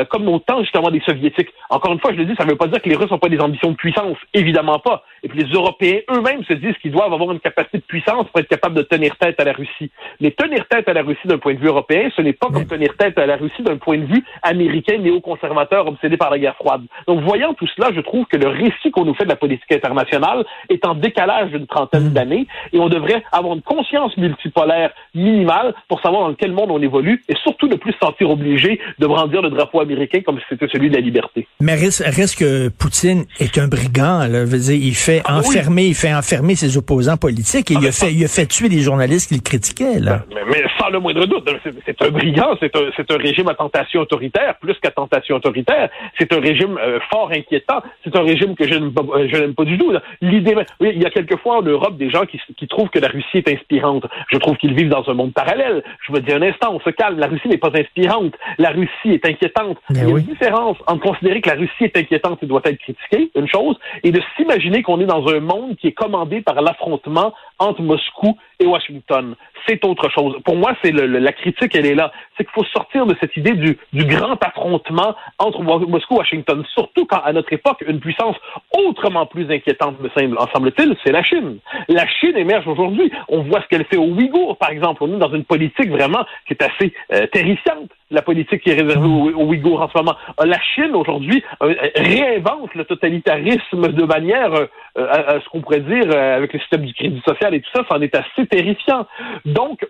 D: comme au temps, justement, des Soviétiques. Encore une fois, je le dis, ça ne veut pas dire que les Russes n'ont pas des ambitions de puissance. Évidemment pas. Et puis les Européens eux-mêmes se disent qu'ils doivent avoir une capacité de puissance pour être capables de tenir tête à la Russie. Mais tenir tête à la Russie d'un point de vue européen, ce n'est pas comme tenir tête à la Russie d'un point de vue américain, néoconservateur, obsédé par la guerre froide. Donc, voyant tout cela, je trouve que le récit qu'on nous fait de la politique internationale est en décalage d'une trentaine d'années et on devrait avoir une conscience multipolaire minimale pour savoir dans quel monde on évolue et surtout ne plus se sentir obligé de brandir le drapeau américain comme si c'était celui de la liberté.
C: Mais reste que Poutine est un brigand, là. Je veux dire, il fait enfermer ses opposants politiques et il a fait tuer des journalistes qui le critiquaient, là.
D: Mais sans le moindre doute, c'est un brigand, c'est un régime à tentation autoritaire, plus qu'à tentation autoritaire. C'est un régime fort inquiétant. C'est un régime que je n'aime pas du tout. L'idée, oui, il y a quelquefois en Europe des gens qui trouvent que la Russie est inspirante. Je trouve qu'ils vivent dans un monde parallèle. Je me dis un instant, on se calme. La Russie n'est pas inspirante. La Russie est inquiétante. Il y a une différence entre considérer que la Russie est inquiétante et doit être critiquée, une chose, et de s'imaginer qu'on est dans un monde qui est commandé par l'affrontement entre Moscou et Washington. C'est autre chose. Pour moi, c'est la critique, elle est là. C'est qu'il faut sortir de cette idée du grand affrontement entre Moscou et Washington. Surtout quand, à notre époque, une puissance autrement plus inquiétante, me semble-t-il, c'est la Chine. La Chine émerge aujourd'hui. On voit ce qu'elle fait aux Ouïghours, par exemple. On est dans une politique vraiment qui est assez terrifiante. La politique qui est réservée aux Ouïghours en ce moment. La Chine, aujourd'hui, réinvente le totalitarisme de manière, à ce qu'on pourrait dire, avec le système du crédit social et tout ça, ça en est assez terrifiant. Donc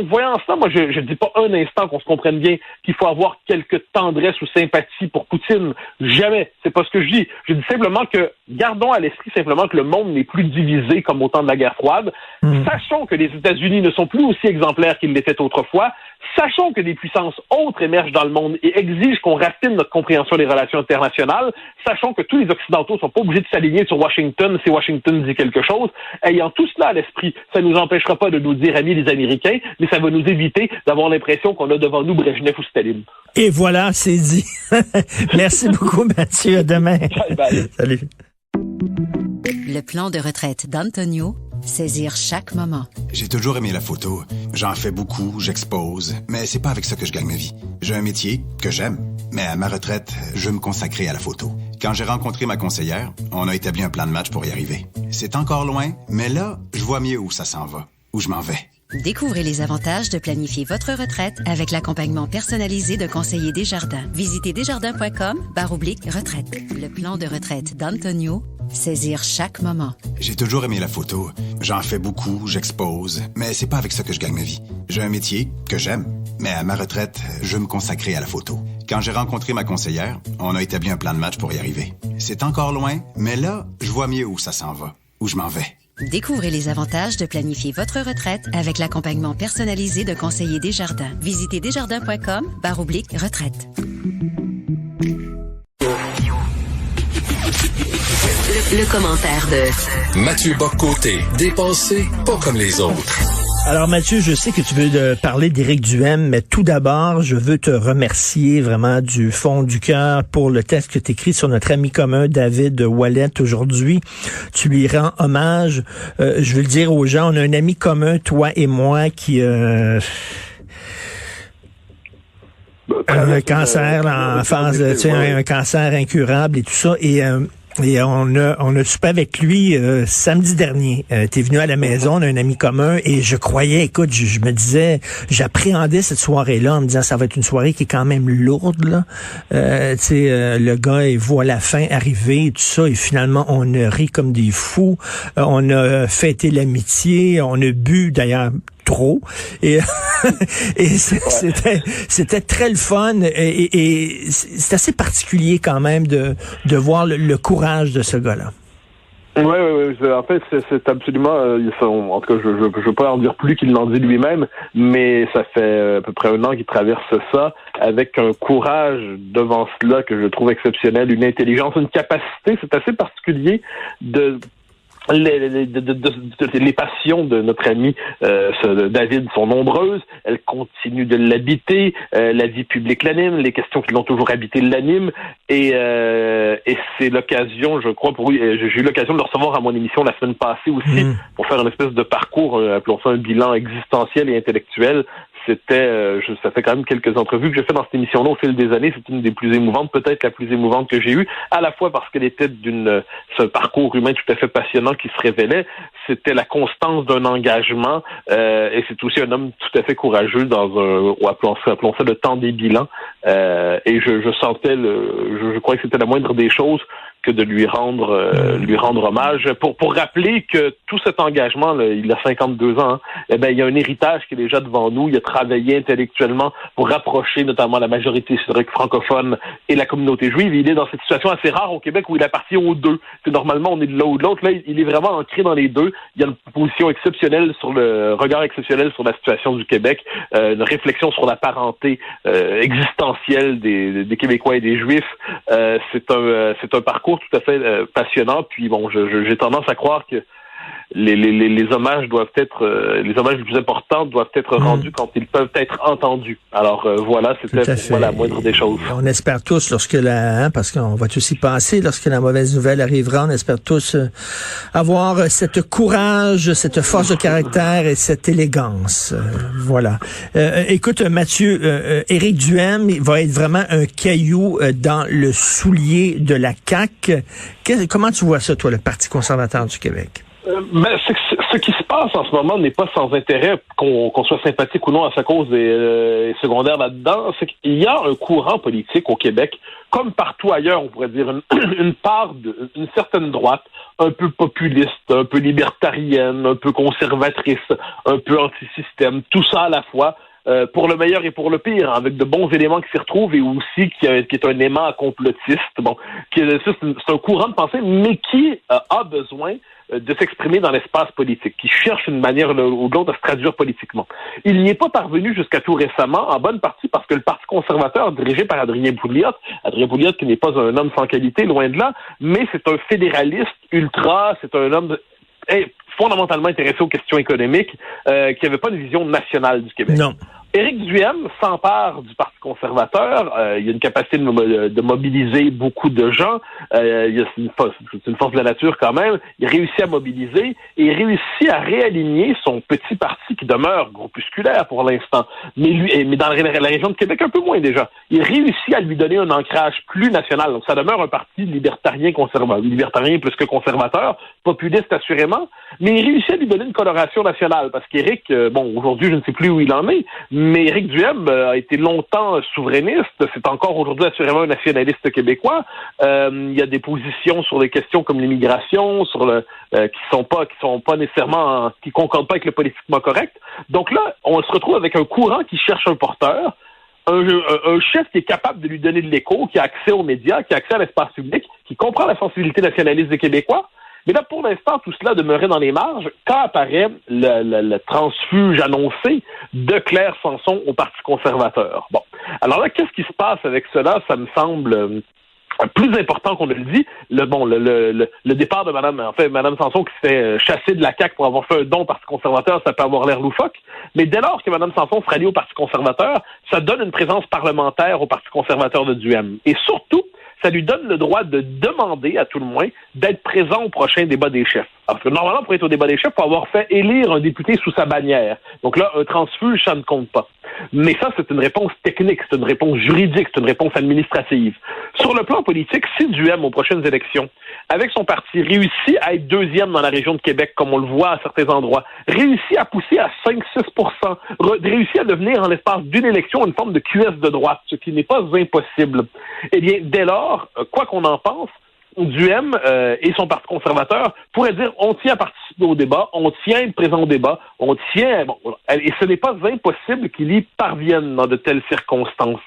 D: voyant ça, moi, je dis pas un instant qu'on se comprenne bien qu'il faut avoir quelque tendresse ou sympathie pour Poutine. Jamais. C'est pas ce que je dis. Je dis simplement que, gardons à l'esprit simplement que le monde n'est plus divisé comme au temps de la guerre froide. Sachons que les États-Unis ne sont plus aussi exemplaires qu'ils l'étaient autrefois. Sachons que des puissances autres émergent dans le monde et exigent qu'on raffine notre compréhension des relations internationales. Sachons que tous les Occidentaux ne sont pas obligés de s'aligner sur Washington si Washington dit quelque chose. Ayant tout cela à l'esprit, ça ne nous empêchera pas de nous dire amis les Américains, mais ça va nous éviter d'avoir l'impression qu'on a devant nous Brejnev ou Staline.
C: Et voilà, c'est dit. Merci beaucoup, Mathieu. À demain.
D: Bye.
C: Salut.
E: Le plan de retraite d'Antonio, saisir chaque moment.
F: J'ai toujours aimé la photo. J'en fais beaucoup, j'expose, mais c'est pas avec ça que je gagne ma vie. J'ai un métier que j'aime, mais à ma retraite, je veux me consacrer à la photo. Quand j'ai rencontré ma conseillère, on a établi un plan de match pour y arriver. C'est encore loin, mais là, je vois mieux où ça s'en va, où je m'en vais.
E: Découvrez les avantages de planifier votre retraite avec l'accompagnement personnalisé de conseillers Desjardins. Visitez desjardins.com/retraite. Le plan de retraite d'Antonio, saisir chaque moment.
F: J'ai toujours aimé la photo. J'en fais beaucoup, j'expose, mais c'est pas avec ça que je gagne ma vie. J'ai un métier que j'aime, mais à ma retraite, je veux me consacrer à la photo. Quand j'ai rencontré ma conseillère, on a établi un plan de match pour y arriver. C'est encore loin, mais là, je vois mieux où ça s'en va, où je m'en vais.
E: Découvrez les avantages de planifier votre retraite avec l'accompagnement personnalisé de conseillers Desjardins. Visitez desjardins.com/retraite.
A: Le commentaire de
B: Mathieu Bock-Côté, dépassé pas comme les autres.
C: Alors Mathieu, je sais que tu veux parler d'Éric Duhaime, mais tout d'abord, je veux te remercier vraiment du fond du cœur pour le texte que tu écris sur notre ami commun David Ouellet aujourd'hui. Tu lui rends hommage. Je veux le dire aux gens, on a un ami commun, toi et moi, qui un cancer en phase, tu sais, un cancer incurable et tout ça. Et on a soupé avec lui samedi dernier. T'es venu à la maison, on a un ami commun, et je croyais, écoute, je me disais, j'appréhendais cette soirée-là en me disant ça va être une soirée qui est quand même lourde, là. Le gars, il voit la fin arriver et tout ça, et finalement on a ri comme des fous. On a fêté l'amitié, on a bu d'ailleurs trop, et c'était très le fun, et c'est assez particulier quand même de voir le courage de ce gars-là.
D: Oui. En fait, c'est absolument... en tout cas, je ne veux pas en dire plus qu'il l'en dit lui-même, mais ça fait à peu près 1 an qu'il traverse ça avec un courage devant cela que je trouve exceptionnel, une intelligence, une capacité, c'est assez particulier de... Les passions de notre ami David sont nombreuses. Elles continuent de l'habiter. La vie publique l'anime. Les questions qui l'ont toujours habité l'animent. Et c'est l'occasion, je crois, pour lui. J'ai eu l'occasion de le recevoir à mon émission la semaine passée aussi pour faire une espèce de parcours, appelons ça un bilan existentiel et intellectuel. Ça fait quand même quelques entrevues que j'ai fait dans cette émission-là au fil des années. C'est une des plus émouvantes, peut-être la plus émouvante que j'ai eue, à la fois parce qu'elle était ce parcours humain tout à fait passionnant qui se révélait. C'était la constance d'un engagement, et c'est aussi un homme tout à fait courageux appelons ça le temps des bilans. Et je sentais je crois que c'était la moindre des choses que de lui rendre hommage pour rappeler que tout cet engagement, là, il a 52 ans, il y a un héritage qui est déjà devant nous. Il a travaillé intellectuellement pour rapprocher notamment la majorité historique francophone et la communauté juive. Il est dans cette situation assez rare au Québec où il appartient aux deux. Normalement, on est de l'un ou de l'autre. Là, il est vraiment ancré dans les deux. Il y a une position exceptionnelle regard exceptionnel sur la situation du Québec, une réflexion sur la parenté existentielle des Québécois et des Juifs. C'est un parcours tout à fait passionnant. Puis bon, j'ai tendance à croire que les hommages doivent être les hommages les plus importants doivent être rendus quand ils peuvent être entendus. Alors voilà, c'était pour moi la moindre des choses.
C: On espère tous parce qu'on va tous y passer lorsque la mauvaise nouvelle arrivera, on espère tous avoir cette courage, cette force de caractère et cette élégance. Voilà. Écoute Mathieu, Éric Duhaime va être vraiment un caillou dans le soulier de la CAQ. Comment tu vois ça, toi, le Parti conservateur du Québec?
D: Ce qui se passe en ce moment n'est pas sans intérêt, qu'on soit sympathique ou non à sa cause et secondaire là-dedans. C'est qu'il y a un courant politique au Québec, comme partout ailleurs, on pourrait dire, une certaine droite, un peu populiste, un peu libertarienne, un peu conservatrice, un peu anti-système, tout ça à la fois. Pour le meilleur et pour le pire, avec de bons éléments qui s'y retrouvent et aussi qui est un aimant complotiste. Bon, c'est un courant de pensée, mais qui a besoin de s'exprimer dans l'espace politique, qui cherche une manière ou de l'autre à se traduire politiquement. Il n'y est pas parvenu jusqu'à tout récemment, en bonne partie parce que le Parti conservateur, dirigé par Adrien Pouliot qui n'est pas un homme sans qualité, loin de là, mais c'est un fédéraliste ultra, c'est un homme fondamentalement intéressé aux questions économiques, qui n'avait pas une vision nationale du Québec.
C: Non.
D: Éric Duhaime s'empare du Parti conservateur. Il y a une capacité de mobiliser beaucoup de gens. C'est une force de la nature quand même. Il réussit à mobiliser et il réussit à réaligner son petit parti qui demeure groupusculaire pour l'instant, mais dans la région de Québec un peu moins déjà. Il réussit à lui donner un ancrage plus national. Donc ça demeure un parti libertarien plus que conservateur, populiste assurément, mais il réussit à lui donner une coloration nationale parce qu'Éric, aujourd'hui je ne sais plus où il en est, mais Éric Duhaime a été longtemps souverainiste. C'est encore aujourd'hui assurément un nationaliste québécois. Il y a des positions sur des questions comme l'immigration, qui concordent pas avec le politiquement correct. Donc là, on se retrouve avec un courant qui cherche un porteur, un chef qui est capable de lui donner de l'écho, qui a accès aux médias, qui a accès à l'espace public, qui comprend la sensibilité nationaliste des Québécois. Mais là, pour l'instant, tout cela demeurait dans les marges quand apparaît le transfuge annoncé de Claire Sanson au Parti conservateur. Bon. Alors là, qu'est-ce qui se passe avec cela? Ça me semble plus important qu'on ne le dit. Le départ de Mme Sanson qui se fait chasser de la CAQ pour avoir fait un don au Parti conservateur, ça peut avoir l'air loufoque. Mais dès lors que Mme Sanson se rallie au Parti conservateur, ça donne une présence parlementaire au Parti conservateur de Duhaime. Et surtout, ça lui donne le droit de demander, à tout le moins, d'être présent au prochain débat des chefs. Parce que normalement, pour être au débat des chefs, il faut avoir fait élire un député sous sa bannière. Donc là, un transfuge, ça ne compte pas. Mais ça, c'est une réponse technique, c'est une réponse juridique, c'est une réponse administrative. Sur le plan politique, si Duhaime, aux prochaines élections, avec son parti, réussit à être deuxième dans la région de Québec, comme on le voit à certains endroits, réussit à pousser à 5-6%, réussit à devenir, en l'espace d'une élection, une forme de QS de droite, ce qui n'est pas impossible, eh bien, dès lors, quoi qu'on en pense, Duhem et son Parti conservateur pourraient dire on tient à participer au débat, on tient à être présent au débat, on tient... Bon, et ce n'est pas impossible qu'il y parvienne dans de telles circonstances.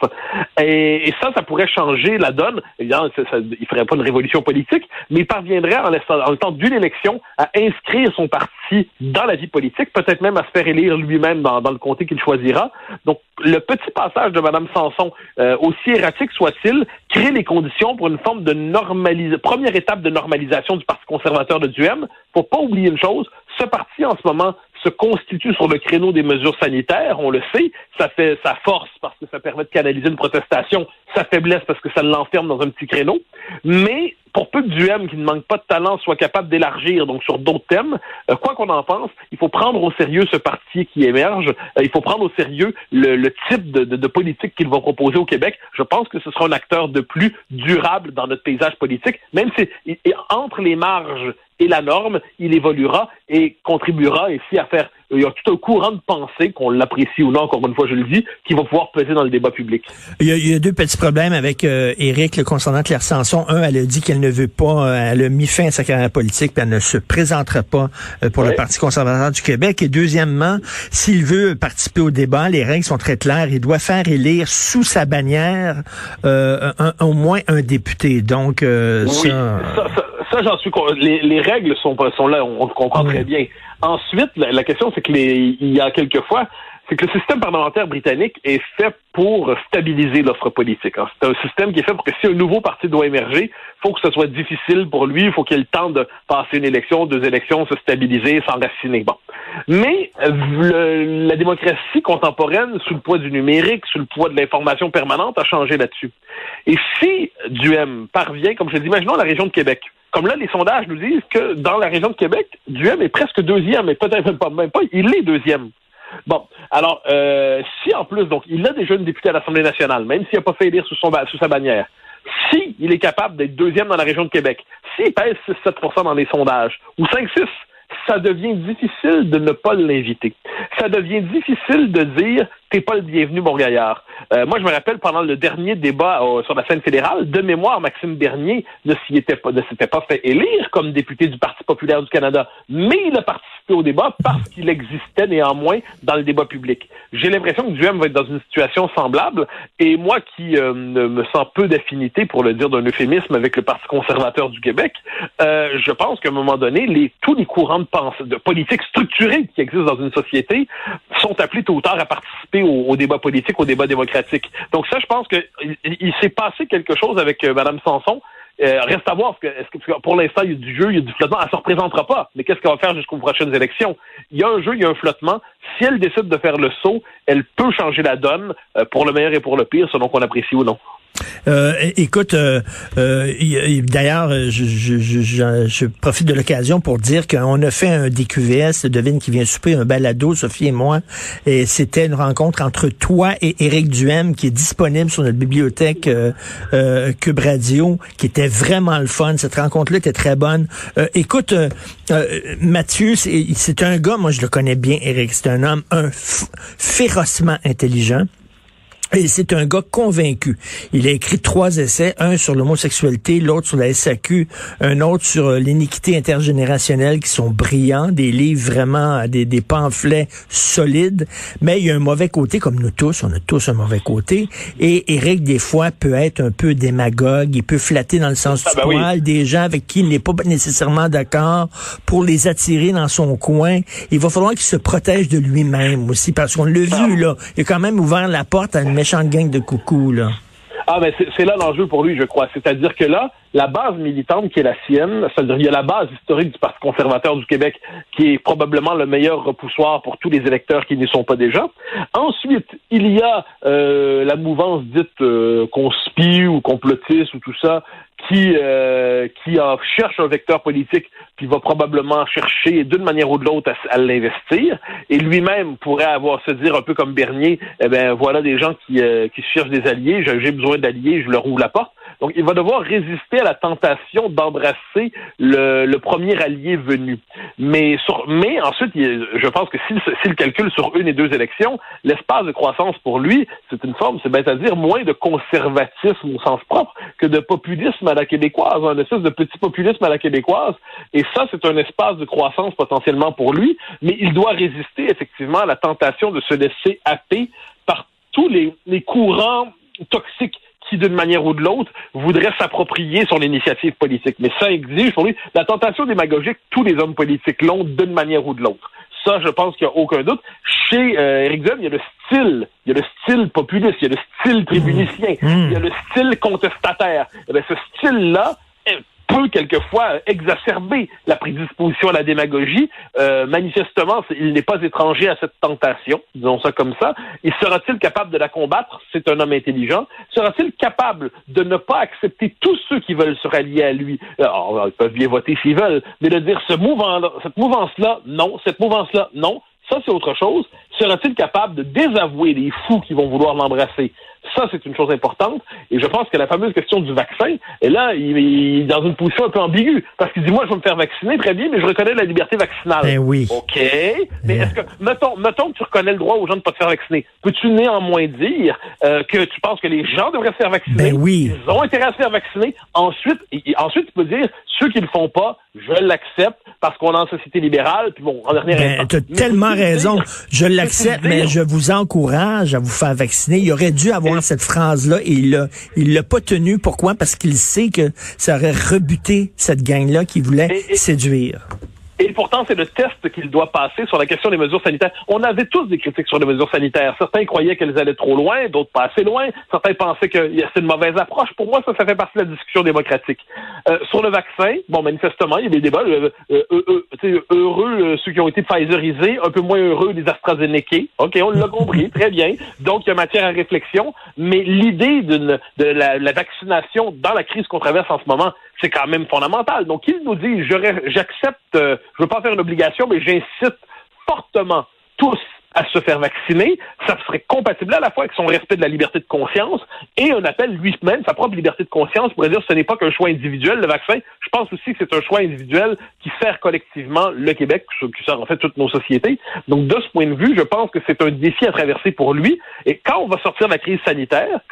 D: Et ça pourrait changer la donne. Évidemment, il ferait pas une révolution politique, mais il parviendrait en le temps d'une élection à inscrire son parti dans la vie politique, peut-être même à se faire élire lui-même dans le comté qu'il choisira. Donc, le petit passage de Mme Sanson, aussi erratique soit-il, crée les conditions pour une forme de première étape de normalisation du Parti conservateur de Duhem. Faut pas oublier une chose, ce parti en ce moment se constitue sur le créneau des mesures sanitaires, on le sait, ça fait sa force parce que ça permet de canaliser une protestation, sa faiblesse parce que ça l'enferme dans un petit créneau, mais pour peu que Duhem, qui ne manque pas de talent, soit capable d'élargir donc sur d'autres thèmes, quoi qu'on en pense, il faut prendre au sérieux ce parti qui émerge, il faut prendre au sérieux le type de politique qu'il va proposer au Québec. Je pense que ce sera un acteur de plus durable dans notre paysage politique, même si entre les marges et la norme, il évoluera et contribuera ici à faire... Il y a tout un courant de pensée, qu'on l'apprécie ou non, encore une fois je le dis, qui va pouvoir peser dans le débat public.
C: Il y a deux petits problèmes avec Éric concernant Claire Sanson. Un, elle a dit qu'elle ne veut pas, elle a mis fin à sa carrière politique, puis elle ne se présentera pas pour le Parti conservateur du Québec. Et deuxièmement, s'il veut participer au débat, les règles sont très claires. Il doit faire élire sous sa bannière au moins un député. Donc,
D: ça, j'en suis... Les règles sont là, on comprend très bien. Ensuite, la question, c'est que il y a quelquefois, c'est que le système parlementaire britannique est fait pour stabiliser l'offre politique. Hein. C'est un système qui est fait pour que si un nouveau parti doit émerger, il faut que ce soit difficile pour lui, il faut qu'il ait le temps de passer une élection, 2 élections, se stabiliser, s'enraciner. Bon. Mais la démocratie contemporaine, sous le poids du numérique, sous le poids de l'information permanente, a changé là-dessus. Et si Duhem parvient, comme je l'ai dit, imaginons la région de Québec. Comme là, les sondages nous disent que dans la région de Québec, Duhem est presque deuxième, mais peut-être même pas, il est deuxième. Bon, alors, si en plus, donc, il a déjà une députée à l'Assemblée nationale, même s'il n'a pas fait élire sous sa bannière, si il est capable d'être deuxième dans la région de Québec, s'il pèse 6-7% dans les sondages, ou 5-6%, ça devient difficile de ne pas l'inviter. Ça devient difficile de dire « t'es pas le bienvenu, mon gaillard ». Moi, je me rappelle, pendant le dernier débat sur la scène fédérale, de mémoire, Maxime Bernier ne s'était pas fait élire comme député du Parti populaire du Canada, mais il a participé au débat parce qu'il existait néanmoins dans le débat public. J'ai l'impression que Duhem va être dans une situation semblable, et moi qui me sens peu d'affinité, pour le dire d'un euphémisme, avec le Parti conservateur du Québec, je pense qu'à un moment donné, tous les courants de politique structurée qui existent dans une société sont appelés tôt ou tard à participer au débat politique, au débat démocratique. Donc ça, je pense qu'il s'est passé quelque chose avec Mme Sanson. Reste à voir, est-ce que pour l'instant, il y a du jeu, il y a du flottement, elle ne se représentera pas. Mais qu'est-ce qu'elle va faire jusqu'aux prochaines élections? Il y a un jeu, il y a un flottement. Si elle décide de faire le saut, elle peut changer la donne pour le meilleur et pour le pire, selon qu'on apprécie ou non.
C: Écoute, d'ailleurs, je profite de l'occasion pour dire qu'on a fait un DQVS, devine qui vient souper, un balado, Sophie et moi, et c'était une rencontre entre toi et Éric Duhem qui est disponible sur notre bibliothèque Cube Radio, qui était vraiment le fun. Cette rencontre-là était très bonne. Écoute, Mathieu, c'est un gars, moi je le connais bien, Éric, c'est un homme férocement intelligent. Et c'est un gars convaincu. Il a écrit 3 essais, un sur l'homosexualité, l'autre sur la SAQ, un autre sur l'iniquité intergénérationnelle, qui sont brillants, des livres vraiment, des pamphlets solides. Mais il y a un mauvais côté, comme nous tous, on a tous un mauvais côté. Et Éric, des fois, peut être un peu démagogue, il peut flatter dans le sens du poil des gens avec qui il n'est pas nécessairement d'accord pour les attirer dans son coin. Il va falloir qu'il se protège de lui-même aussi, parce qu'on l'a vu, là. Il a quand même ouvert la porte à une méchante gang de coucous, là.
D: Ah, ben c'est là l'enjeu pour lui, je crois. C'est-à-dire que là, la base militante qui est la sienne, c'est-à-dire il y a la base historique du Parti conservateur du Québec, qui est probablement le meilleur repoussoir pour tous les électeurs qui n'y sont pas déjà. Ensuite, il y a la mouvance dite conspi ou complotiste ou tout ça, qui cherche un vecteur politique, puis va probablement chercher d'une manière ou de l'autre à l'investir, et lui-même pourrait se dire un peu comme Bernier, voilà des gens qui cherchent des alliés, j'ai besoin d'alliés, je leur ouvre la porte. Donc, il va devoir résister à la tentation d'embrasser le premier allié venu. Mais ensuite, je pense que s'il calcule sur une et deux élections, l'espace de croissance pour lui, c'est une forme, c'est bête à dire, moins de conservatisme au sens propre que de populisme à la québécoise, un espèce de petit populisme à la québécoise. Et ça, c'est un espace de croissance potentiellement pour lui, mais il doit résister effectivement à la tentation de se laisser happer par tous les courants toxiques qui, d'une manière ou de l'autre, voudraient s'approprier son initiative politique. Mais ça exige pour lui la tentation démagogique, tous les hommes politiques l'ont d'une manière ou de l'autre. Ça, je pense qu'il n'y a aucun doute. Chez Éric Duhem, il y a le style populiste, il y a le style tribunicien, il y a le style contestataire. Et bien, ce style-là peut quelquefois exacerber la prédisposition à la démagogie. Manifestement, il n'est pas étranger à cette tentation, disons ça comme ça. Et sera-t-il capable de la combattre? C'est un homme intelligent. Sera-t-il capable de ne pas accepter tous ceux qui veulent se rallier à lui? Alors, ils peuvent bien voter s'ils veulent, mais de dire cette mouvance-là, non, cette mouvance-là, non. Ça, c'est autre chose. Sera-t-il capable de désavouer les fous qui vont vouloir l'embrasser? Ça, c'est une chose importante. Et je pense que la fameuse question du vaccin, et là, il est dans une position un peu ambiguë. Parce qu'il dit, moi, je vais me faire vacciner, très bien, mais je reconnais la liberté vaccinale.
C: Ben oui.
D: OK. Mais est-ce que, mettons que tu reconnais le droit aux gens de ne pas te faire vacciner. Peux-tu néanmoins dire que tu penses que les gens devraient se faire vacciner?
C: Ben oui.
D: Ils ont intérêt à se faire vacciner. Ensuite, tu peux dire, ceux qui le font pas, je l'accepte parce qu'on est en société libérale. Puis bon, en dernier
C: tu as tellement raison. Je l'accepte, mais je vous encourage à vous faire vacciner. Il aurait dû avoir cette phrase-là et il l'a pas tenue. Pourquoi? Parce qu'il sait que ça aurait rebuté cette gang-là qui voulait séduire.
D: Et pourtant, c'est le test qu'il doit passer sur la question des mesures sanitaires. On avait tous des critiques sur les mesures sanitaires. Certains croyaient qu'elles allaient trop loin, d'autres pas assez loin. Certains pensaient que c'était une mauvaise approche. Pour moi, ça fait partie de la discussion démocratique. Sur le vaccin, bon, manifestement, il y a des débats. Heureux ceux qui ont été Pfizerisés, un peu moins heureux les AstraZeneca. OK, on l'a compris, très bien. Donc, il y a matière à réflexion. Mais l'idée de la vaccination dans la crise qu'on traverse en ce moment, c'est quand même fondamental. Donc, il nous dit, j'accepte, je veux pas faire une obligation, mais j'incite fortement tous à se faire vacciner. Ça serait compatible à la fois avec son respect de la liberté de conscience et un appel lui-même, sa propre liberté de conscience, pour dire que ce n'est pas qu'un choix individuel, le vaccin. Je pense aussi que c'est un choix individuel qui sert collectivement le Québec, qui sert en fait toutes nos sociétés. Donc, de ce point de vue, je pense que c'est un défi à traverser pour lui. Et quand on va sortir de la crise sanitaire,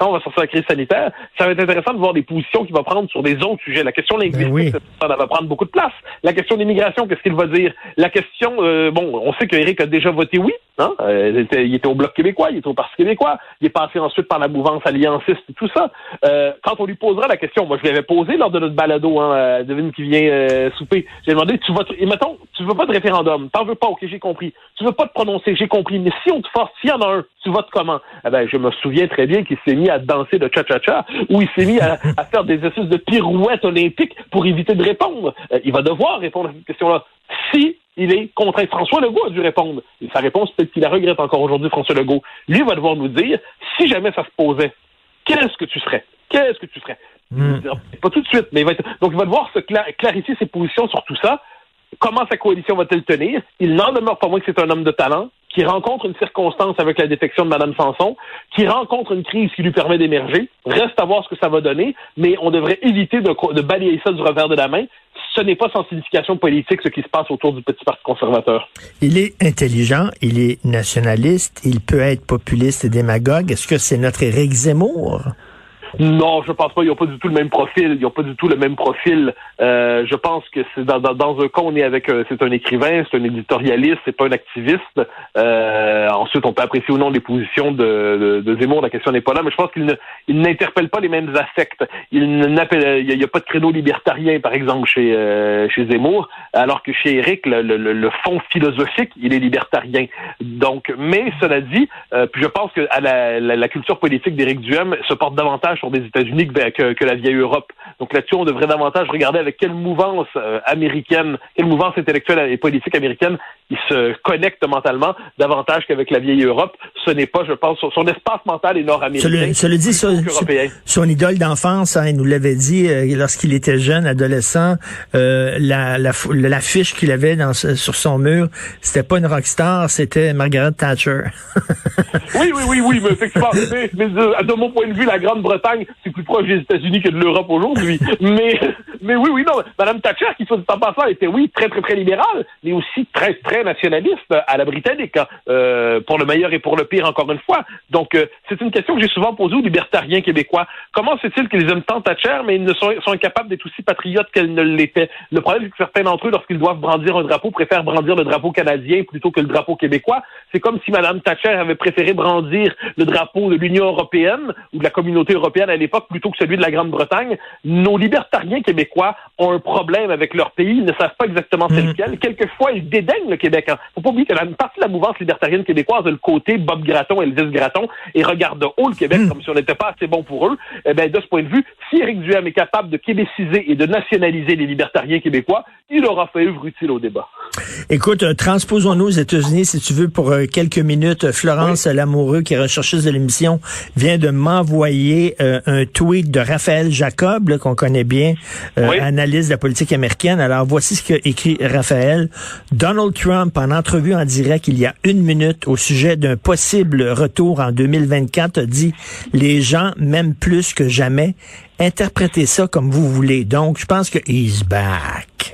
D: ça va être intéressant de voir des positions qu'il va prendre sur des autres sujets. La question linguistique, ça va prendre beaucoup de place. La question d'immigration, qu'est-ce qu'il va dire? La question, on sait qu'Éric a déjà voté oui, hein? Il était au Bloc québécois, il était au Parti québécois, il est passé ensuite par la mouvance allianciste et tout ça. Quand on lui posera la question, moi je l'avais posé lors de notre balado, devine qui vient souper, j'ai demandé, tu veux pas de référendum, t'en veux pas, ok, j'ai compris. Tu veux pas te prononcer, j'ai compris, mais si on te force, s'il y en a un, tu votes comment? Je me souviens très bien qu'il s'est mis à danser le cha-cha-cha, ou il s'est mis à faire des espèces de pirouettes olympiques pour éviter de répondre. Il va devoir répondre à cette question-là. Si il est contraint. François Legault a dû répondre. Et sa réponse, peut-être qu'il la regrette encore aujourd'hui, François Legault. Lui va devoir nous dire, si jamais ça se posait, qu'est-ce que tu ferais? Pas tout de suite, mais donc il va devoir clarifier ses positions sur tout ça. Comment sa coalition va-t-elle tenir? Il n'en demeure pas moins que c'est un homme de talent, qui rencontre une circonstance avec la défection de Mme Sanson, qui rencontre une crise qui lui permet d'émerger. Reste à voir ce que ça va donner, mais on devrait éviter de balayer ça du revers de la main. Ce n'est pas sans signification politique ce qui se passe autour du petit parti conservateur.
C: Il est intelligent, il est nationaliste, il peut être populiste et démagogue. Est-ce que c'est notre Éric Zemmour?
D: Non, je pense pas. Ils n'ont pas du tout le même profil. Je pense que c'est dans un cas, on est avec c'est un écrivain, c'est un éditorialiste, c'est pas un activiste. Ensuite, on peut apprécier ou non les positions de Zemmour. La question n'est pas là, mais je pense qu'il n'interpelle pas les mêmes affects. Il n'y a pas de créneau libertarien, par exemple, chez Zemmour, alors que chez Éric, le fond philosophique, il est libertarien. Donc, mais cela dit, puis je pense que la culture politique d'Éric Duhem se porte davantage sur des États-Unis que la vieille Europe. Donc là-dessus, on devrait davantage regarder avec quelle mouvance américaine, quelle mouvance intellectuelle et politique américaine il se connecte mentalement davantage qu'avec la vieille Europe. Ce n'est pas, je pense, son espace mental est nord-américain.
C: Cela dit, son idole d'enfance, hein, il nous l'avait dit lorsqu'il était jeune, adolescent, l'affiche qu'il avait sur son mur, c'était pas une rockstar, c'était Margaret Thatcher.
D: Oui, mais effectivement, mais de mon point de vue, la Grande-Bretagne, c'est plus proche des États-Unis que de l'Europe aujourd'hui. mais oui, non, Madame Thatcher, qui soit dit en passant, était, oui, très, très, très libérale, mais aussi très, très nationaliste à la britannique, hein, pour le meilleur et pour le pire, encore une fois. Donc, c'est une question que j'ai souvent posée aux libertariens québécois. Comment se fait-il qu'ils aiment tant Thatcher, mais ils sont incapables d'être aussi patriotes qu'elle ne l'était? Le problème, c'est que certains d'entre eux, lorsqu'ils doivent brandir un drapeau, préfèrent brandir le drapeau canadien plutôt que le drapeau québécois. C'est comme si Madame Thatcher avait préféré brandir le drapeau de l'Union européenne ou de la communauté européenne à l'époque plutôt que celui de la Grande-Bretagne. Nos libertariens québécois ont un problème avec leur pays. Ils ne savent pas exactement c'est lequel. Quelquefois, ils dédaignent le Québec. Hein. Faut pas oublier que une partie de la mouvance libertarienne québécoise a le côté Bob Gratton, Elvis Gratton, et regarde de haut le Québec comme si on n'était pas assez bon pour eux. Eh ben, de ce point de vue, si Éric Duhem est capable de québéciser et de nationaliser les libertariens québécois, il aura fait œuvre utile au débat.
C: Écoute, transposons-nous aux États-Unis, si tu veux, pour quelques minutes. Florence Lamoureux, qui est recherchiste de l'émission, vient de m'envoyer un tweet de Raphaël Jacob, là, qu'on connaît bien, analyste de la politique américaine. Alors, voici ce qu'a écrit Raphaël. Donald Trump, en entrevue en direct il y a 1 minute au sujet d'un possible retour en 2024, a dit « Les gens m'aiment plus que jamais. Interprétez ça comme vous voulez. » Donc, je pense que he's back.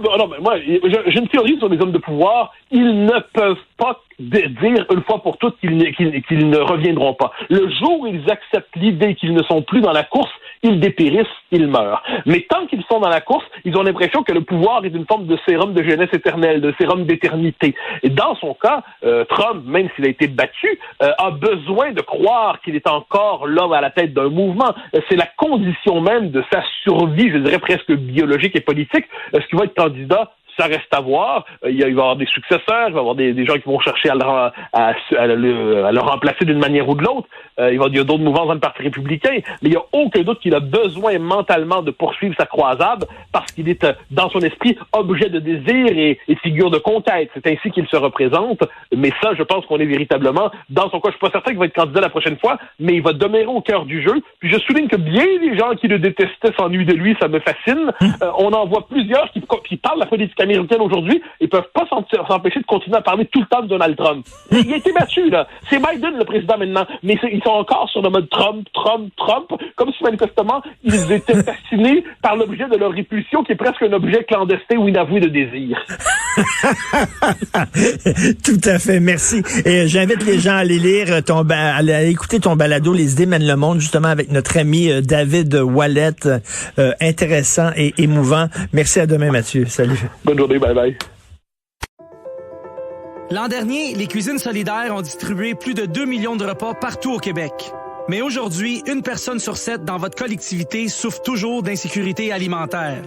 D: Non, mais moi, j'ai une théorie sur les hommes de pouvoir. Ils ne peuvent pas dire une fois pour toutes qu'ils ne reviendront pas. Le jour où ils acceptent l'idée qu'ils ne sont plus dans la course, ils dépérissent, ils meurent. Mais tant qu'ils sont dans la course, ils ont l'impression que le pouvoir est une forme de sérum de jeunesse éternelle, de sérum d'éternité. Et dans son cas, Trump, même s'il a été battu, a besoin de croire qu'il est encore l'homme à la tête d'un mouvement. C'est la condition même de sa survie, je dirais presque biologique et politique. Est-ce qu'il va être candidat? Ça reste à voir. Il va y avoir des successeurs, il va y avoir des gens qui vont chercher à le remplacer d'une manière ou de l'autre. Il y a d'autres mouvances dans le Parti républicain, mais il n'y a aucun doute qu'il a besoin mentalement de poursuivre sa croisade parce qu'il est, dans son esprit, objet de désir et figure de conquête. C'est ainsi qu'il se représente. Mais ça, je pense qu'on est véritablement, dans son cas, je suis pas certain qu'il va être candidat la prochaine fois, mais il va demeurer au cœur du jeu. Puis je souligne que bien des gens qui le détestaient s'ennuient de lui, ça me fascine. On en voit plusieurs qui parlent de la politique américaine aujourd'hui et peuvent pas s'empêcher de continuer à parler tout le temps de Donald Trump. Il a été battu, là. C'est Biden le président maintenant, mais ils sont encore sur le mode Trump, comme si manifestement ils étaient fascinés par l'objet de leur répulsion qui est presque un objet clandestin ou inavoué de désir.
C: Tout à fait, merci. Et j'invite les gens à aller lire à aller écouter ton balado Les idées mènent le monde, justement avec notre ami David Wallet, intéressant et émouvant. Merci, à demain Mathieu. Salut.
D: Bonne journée, bye bye.
J: L'an dernier, les cuisines solidaires ont distribué plus de 2 millions de repas partout au Québec. Mais aujourd'hui, 1 personne sur 7 dans votre collectivité souffre toujours d'insécurité alimentaire.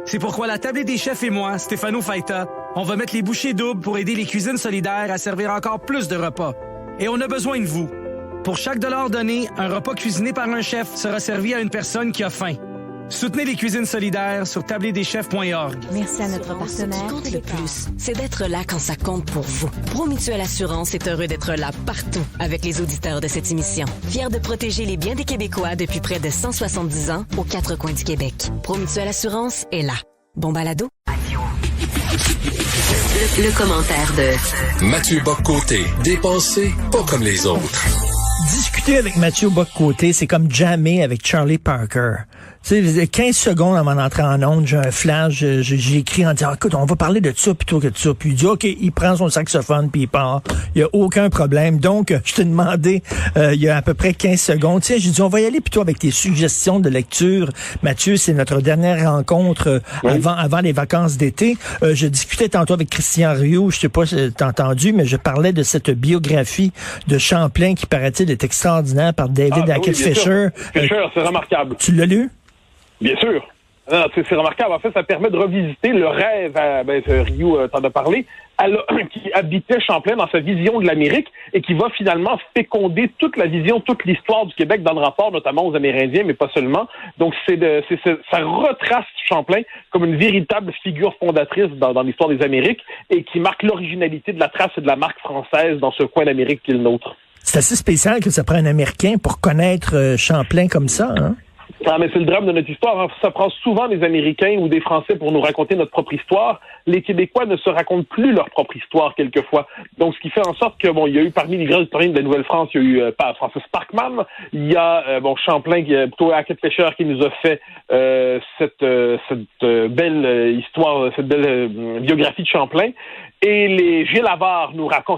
J: C'est pourquoi la Tablée des chefs et moi, Stéphano Faita, on va mettre les bouchées doubles pour aider les cuisines solidaires à servir encore plus de repas. Et on a besoin de vous. Pour chaque dollar donné, un repas cuisiné par un chef sera servi à une personne qui a faim. Soutenez les cuisines solidaires sur tabledeschefs.org.
A: Merci à notre partenaire. Ce qui compte le plus, c'est d'être là quand ça compte pour vous. Promutuelle Assurance est heureux d'être là partout avec les auditeurs de cette émission. Fier de protéger les biens des Québécois depuis près de 170 ans aux 4 coins du Québec. Promutuelle Assurance est là. Bon balado.
K: Le commentaire de
B: Mathieu Bock-Côté, dépensé pas comme les autres.
C: Discuter avec Mathieu Bock-Côté, c'est comme jammer avec Charlie Parker. Tu sais, 15 secondes avant d'entrer en onde, j'ai un flash, j'ai écrit en disant, écoute, on va parler de ça plutôt que de ça. Puis il dit, OK, il prend son saxophone puis il part. Il n'y a aucun problème. Donc, je t'ai demandé, il y a à peu près 15 secondes, tu sais, j'ai dit, on va y aller plutôt avec tes suggestions de lecture. Mathieu, c'est notre dernière rencontre avant les vacances d'été. Je discutais tantôt avec Christian Rioux, je sais pas si t'as entendu, mais je parlais de cette biographie de Champlain qui, paraît-il, est extraordinaire par David Hackett Fischer.
D: Fischer, c'est remarquable.
C: Tu l'as lu?
D: Bien sûr. Non, c'est remarquable. En fait, ça permet de revisiter le rêve, Rioux t'en a parlé, qui habitait Champlain dans sa vision de l'Amérique et qui va finalement féconder toute la vision, toute l'histoire du Québec dans le rapport notamment aux Amérindiens, mais pas seulement. Donc ça retrace Champlain comme une véritable figure fondatrice dans l'histoire des Amériques et qui marque l'originalité de la trace et de la marque française dans ce coin d'Amérique qui est le nôtre.
C: C'est assez spécial que ça prenne un Américain pour connaître Champlain comme ça, hein?
D: Ah, mais c'est le drame de notre histoire. Ça prend souvent des Américains ou des Français pour nous raconter notre propre histoire. Les Québécois ne se racontent plus leur propre histoire quelquefois. Donc, ce qui fait en sorte que, il y a eu parmi les grands historiens de la Nouvelle-France, il y a eu Francis Parkman, il y a Champlain, plutôt Hackett Fischer, qui nous a fait cette belle histoire, cette belle biographie de Champlain. Et les Gilles Havard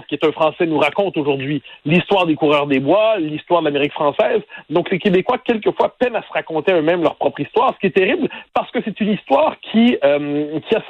D: qui est un Français, nous raconte aujourd'hui l'histoire des coureurs des bois, l'histoire de l'Amérique française. Donc, les Québécois, quelquefois, peinent à se raconter eux-mêmes leur propre histoire, ce qui est terrible, parce que c'est une histoire qui a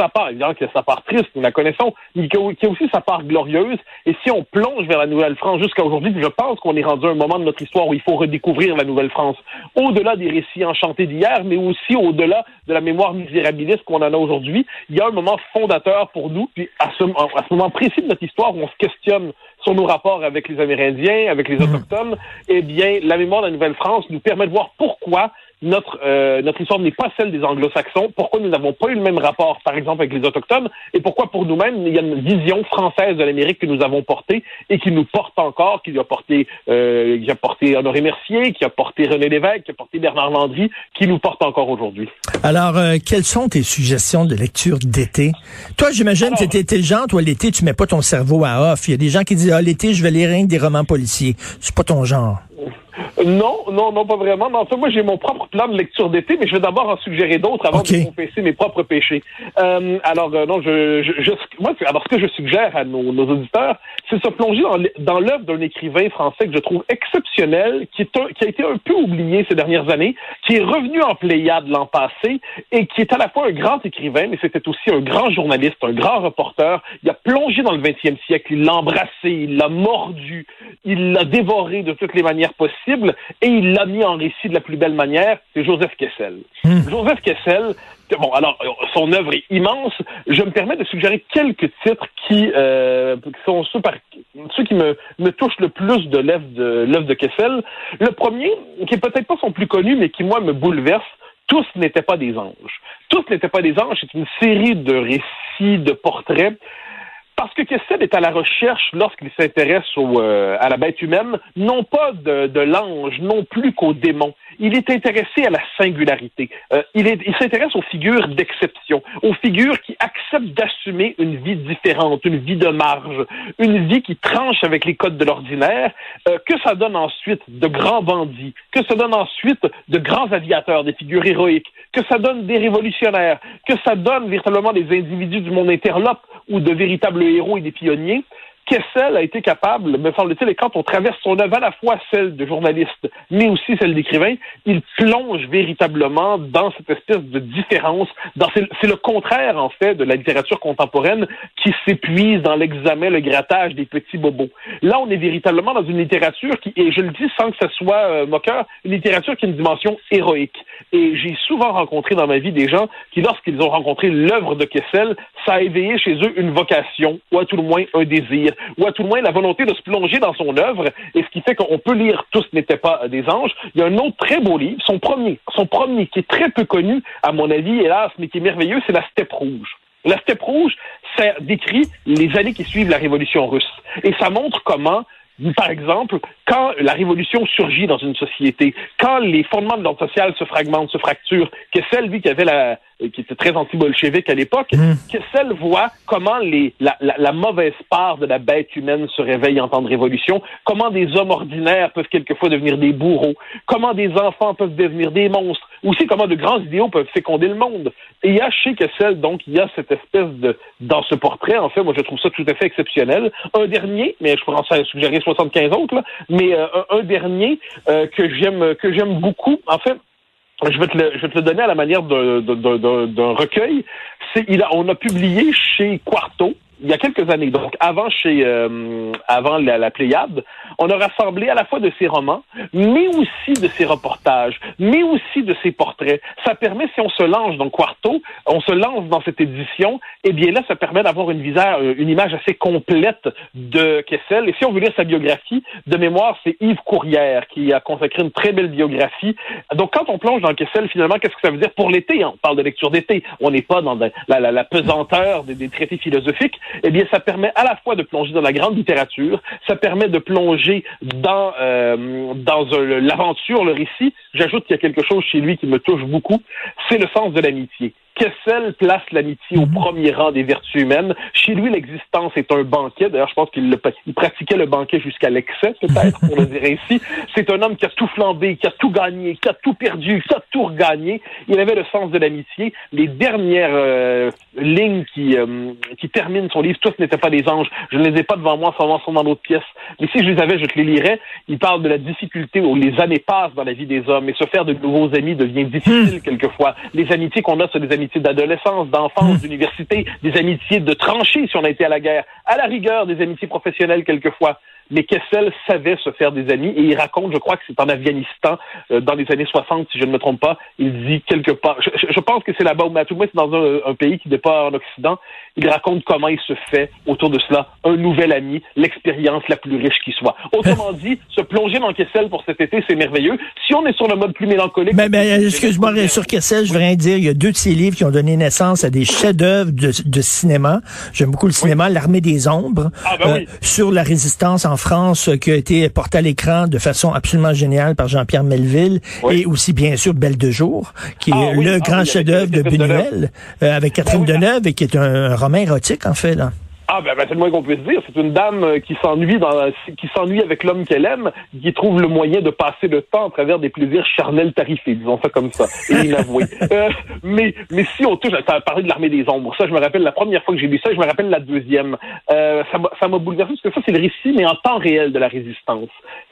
D: sa part, évidemment, qui a sa part triste, nous la connaissons, mais qui a aussi sa part glorieuse. Et si on plonge vers la Nouvelle-France jusqu'à aujourd'hui, je pense qu'on est rendu à un moment de notre histoire où il faut redécouvrir la Nouvelle-France. Au-delà des récits enchantés d'hier, mais aussi au-delà de la mémoire misérabiliste qu'on en a aujourd'hui, il y a un moment fondateur pour nous, puis à ce moment précis de notre histoire où on se questionne sur nos rapports avec les Amérindiens, avec les Autochtones, eh bien, la mémoire de la Nouvelle-France nous permet de voir pourquoi notre histoire n'est pas celle des Anglo-Saxons, pourquoi nous n'avons pas eu le même rapport, par exemple, avec les Autochtones, et pourquoi, pour nous-mêmes, il y a une vision française de l'Amérique que nous avons portée et qui nous porte encore, qui a porté Honoré Mercier, qui a porté René Lévesque, qui a porté Bernard Landry, qui nous porte encore aujourd'hui.
C: Alors, quelles sont tes suggestions de lecture d'été? Toi, j'imagine que t'es le genre, toi, l'été, tu mets pas ton cerveau à off. Il y a des gens qui disent, l'été, je vais lire rien que des romans policiers. C'est pas ton genre.
D: Non, pas vraiment. Non, moi, j'ai mon propre plan de lecture d'été, mais je vais d'abord en suggérer d'autres avant de confesser mes propres péchés. Alors, ce que je suggère à nos auditeurs, c'est de se plonger dans l'œuvre d'un écrivain français que je trouve exceptionnel, qui a été un peu oublié ces dernières années, qui est revenu en Pléiade l'an passé et qui est à la fois un grand écrivain, mais c'était aussi un grand journaliste, un grand reporter. Il a plongé dans le 20e siècle, il l'a embrassé, il l'a mordu, il l'a dévoré de toutes les manières possibles et il l'a mis en récit de la plus belle manière, c'est Joseph Kessel. Joseph Kessel, son œuvre est immense. Je me permets de suggérer quelques titres qui sont ceux qui me touchent le plus de l'œuvre de Kessel. Le premier, qui est peut-être pas son plus connu, mais qui, moi, me bouleverse, Tous n'étaient pas des anges. Tous n'étaient pas des anges, c'est une série de récits, de portraits. Parce que Kessel est à la recherche, lorsqu'il s'intéresse à la bête humaine, non pas de l'ange, non plus qu'au démon. Il est intéressé à la singularité. Il s'intéresse aux figures d'exception, aux figures qui acceptent d'assumer une vie différente, une vie de marge, une vie qui tranche avec les codes de l'ordinaire, que ça donne ensuite de grands bandits, que ça donne ensuite de grands aviateurs, des figures héroïques, que ça donne des révolutionnaires, que ça donne véritablement des individus du monde interlope ou de véritables héros et des pionniers. Kessel a été capable, me semble-t-il, et quand on traverse son œuvre, à la fois celle de journaliste, mais aussi celle d'écrivain, il plonge véritablement dans cette espèce de différence. C'est le contraire, en fait, de la littérature contemporaine qui s'épuise dans l'examen, le grattage des petits bobos. Là, on est véritablement dans une littérature qui, et je le dis sans que ça soit moqueur, une littérature qui a une dimension héroïque. Et j'ai souvent rencontré dans ma vie des gens qui, lorsqu'ils ont rencontré l'œuvre de Kessel, ça a éveillé chez eux une vocation, ou à tout le moins un désir, ou à tout le moins la volonté de se plonger dans son œuvre, et ce qui fait qu'on peut lire Tous n'étaient pas des anges. Il y a un autre très beau livre, son premier, qui est très peu connu, à mon avis, hélas, mais qui est merveilleux, c'est La Steppe rouge. La Steppe rouge, ça décrit les années qui suivent la Révolution russe. Et ça montre comment, par exemple, quand la révolution surgit dans une société, quand les fondements de l'ordre social se fragmentent, se fracturent, Kessel, lui, qui était très anti-bolchevique à l'époque, Kessel voit comment la mauvaise part de la bête humaine se réveille en temps de révolution, comment des hommes ordinaires peuvent quelquefois devenir des bourreaux, comment des enfants peuvent devenir des monstres, aussi comment de grands idéaux peuvent féconder le monde. Et il y a chez Kessel, donc, il y a cette espèce dans ce portrait, en fait, moi je trouve ça tout à fait exceptionnel. Un dernier, mais je pourrais en suggérer 75 autres, là, mais un dernier que j'aime beaucoup, en fait, je vais te le donner à la manière d'un recueil. On a publié chez Quarto, il y a quelques années, donc avant la Pléiade, on a rassemblé à la fois de ses romans, mais aussi de ses reportages, mais aussi de ses portraits. Ça permet, si on se lance dans Quarto, on se lance dans cette édition, eh bien là, ça permet d'avoir une image assez complète de Kessel. Et si on veut lire sa biographie, de mémoire, c'est Yves Courrière qui a consacré une très belle biographie. Donc quand on plonge dans Kessel, finalement, qu'est-ce que ça veut dire pour l'été? On parle de lecture d'été. On n'est pas dans la pesanteur des traités philosophiques. Eh bien, ça permet à la fois de plonger dans la grande littérature, ça permet de plonger dans l'aventure, le récit. J'ajoute qu'il y a quelque chose chez lui qui me touche beaucoup, c'est le sens de l'amitié. Kessel place l'amitié au premier rang des vertus humaines. Chez lui, l'existence est un banquet. D'ailleurs, je pense qu'il pratiquait le banquet jusqu'à l'excès, peut-être, pour le dire ainsi. C'est un homme qui a tout flambé, qui a tout gagné, qui a tout perdu, qui a tout regagné. Il avait le sens de l'amitié. Les dernières lignes qui terminent son livre, tous n'étaient pas des anges. Je ne les ai pas devant moi, ça sont dans l'autre pièce. Mais si je les avais, je te les lirais. Il parle de la difficulté où les années passent dans la vie des hommes et se faire de nouveaux amis devient difficile quelquefois. Les amitiés qu'on a, c'est des amitiés d'adolescence, d'enfance, d'université, des amitiés de tranchées si on a été à la guerre, à la rigueur des amitiés professionnelles quelquefois. Mais Kessel savait se faire des amis et il raconte, je crois que c'est en Afghanistan, dans les années 60, si je ne me trompe pas, il dit quelque part, je pense que c'est là-bas, mais à tout le moins c'est dans un pays qui n'est pas en Occident, il raconte comment il se fait autour de cela un nouvel ami, l'expérience la plus riche qui soit. Autrement dit, se plonger dans Kessel pour cet été, c'est merveilleux. Si on est sur le mode plus mélancolique...
C: Mais excuse-moi, sur Kessel, je voudrais dire, il y a 2 de ses livres qui ont donné naissance à des chefs-d'œuvre de cinéma. J'aime beaucoup le cinéma, L'Armée des Ombres, sur la résistance en France, qui a été porté à l'écran de façon absolument géniale par Jean-Pierre Melville, et aussi, bien sûr, Belle de jour, qui est le grand chef-d'œuvre de Buñuel, avec Catherine Deneuve, et qui est un roman érotique, en fait, là.
D: Ah ben c'est le moins qu'on puisse dire. C'est une dame qui s'ennuie avec l'homme qu'elle aime, qui trouve le moyen de passer le temps à travers des plaisirs charnels tarifés, disons ça comme ça, et inavoués. Mais si on touche, ça a parlé de l'Armée des Ombres. Ça, je me rappelle la première fois que j'ai lu ça, je me rappelle la deuxième. Ça m'a bouleversé parce que ça, c'est le récit, mais en temps réel de la résistance.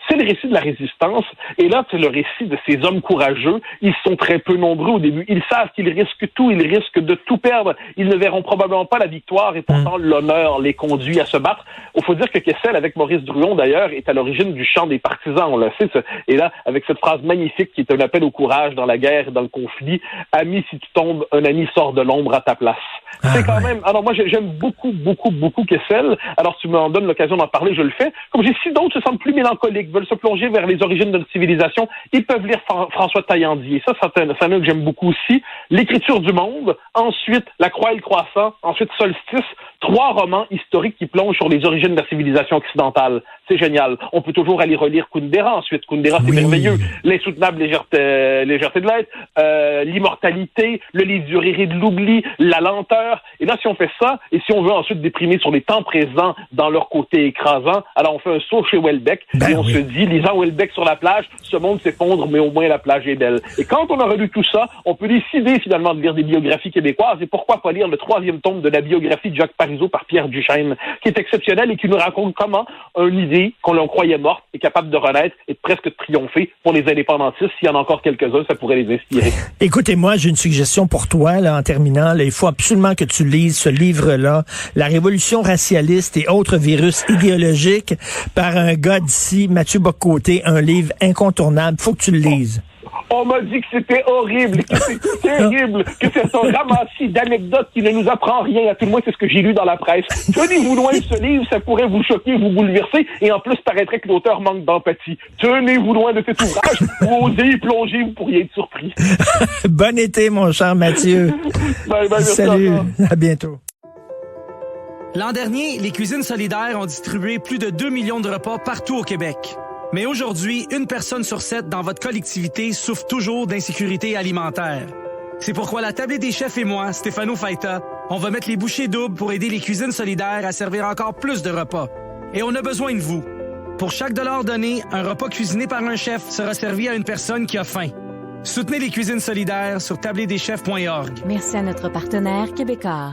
D: C'est le récit de la résistance, et là, c'est le récit de ces hommes courageux. Ils sont très peu nombreux au début. Ils savent qu'ils risquent tout, ils risquent de tout perdre. Ils ne verront probablement pas la victoire, et pourtant l'honneur les conduit à se battre. Il faut dire que Kessel, avec Maurice Druon d'ailleurs, est à l'origine du chant des partisans, on le sait. Et là, avec cette phrase magnifique qui est un appel au courage dans la guerre et dans le conflit, « Ami, si tu tombes, un ami sort de l'ombre à ta place ». C'est quand même... Alors moi, j'aime beaucoup, beaucoup, beaucoup Kessel. Alors tu m'en donnes l'occasion d'en parler, je le fais. Comme j'ai si d'autres se sentent plus mélancoliques, veulent se plonger vers les origines de notre civilisation, ils peuvent lire François Taillandier. Ça, c'est un homme que j'aime beaucoup aussi. L'écriture du monde, ensuite La Croix et le Croissant, ensuite Solstice, 3 romans historiques qui plongent sur les origines de la civilisation occidentale. C'est génial. On peut toujours aller relire Kundera ensuite. Kundera, c'est merveilleux. L'insoutenable légèreté de l'être, l'immortalité, le livre du rire et de l'oubli, la lenteur. Et là, si on fait ça, et si on veut ensuite déprimer sur les temps présents dans leur côté écrasant, alors on fait un saut chez Houellebecq, et on se dit, lisant Houellebecq sur la plage, ce monde s'effondre, mais au moins la plage est belle. Et quand on a relu tout ça, on peut décider finalement de lire des biographies québécoises, et pourquoi pas lire le 3e tome de la biographie de Jacques Parizeau par Pierre Duchesne, qui est exceptionnel et qui nous raconte comment une idée qu'on croyait morte est capable de renaître et de presque triompher. Pour les indépendantistes, s'il y en a encore quelques-uns, ça pourrait les inspirer.
C: Écoutez-moi, j'ai une suggestion pour toi, là, en terminant. Là, il faut absolument que tu lises ce livre-là, La Révolution racialiste et autres virus idéologiques, par un gars d'ici, Mathieu Bock-Côté, un livre incontournable. Faut que tu le lises.
D: On m'a dit que c'était horrible, que c'était terrible, que c'est un ramassis d'anecdotes qui ne nous apprend rien. À tout le moins, c'est ce que j'ai lu dans la presse. Tenez-vous loin de ce livre, ça pourrait vous choquer, vous bouleverser, et en plus, paraîtrait que l'auteur manque d'empathie. Tenez-vous loin de cet ouvrage, vous osez y plonger, vous pourriez être surpris.
C: Bon été, mon cher Mathieu. Salut, à bientôt.
J: L'an dernier, les cuisines solidaires ont distribué plus de 2 millions de repas partout au Québec. Mais aujourd'hui, 1 personne sur 7 dans votre collectivité souffre toujours d'insécurité alimentaire. C'est pourquoi la Tablée des chefs et moi, Stéphano Faita, on va mettre les bouchées doubles pour aider les cuisines solidaires à servir encore plus de repas. Et on a besoin de vous. Pour chaque dollar donné, un repas cuisiné par un chef sera servi à une personne qui a faim. Soutenez les cuisines solidaires sur tabledeschefs.org.
L: Merci à notre partenaire Québécois.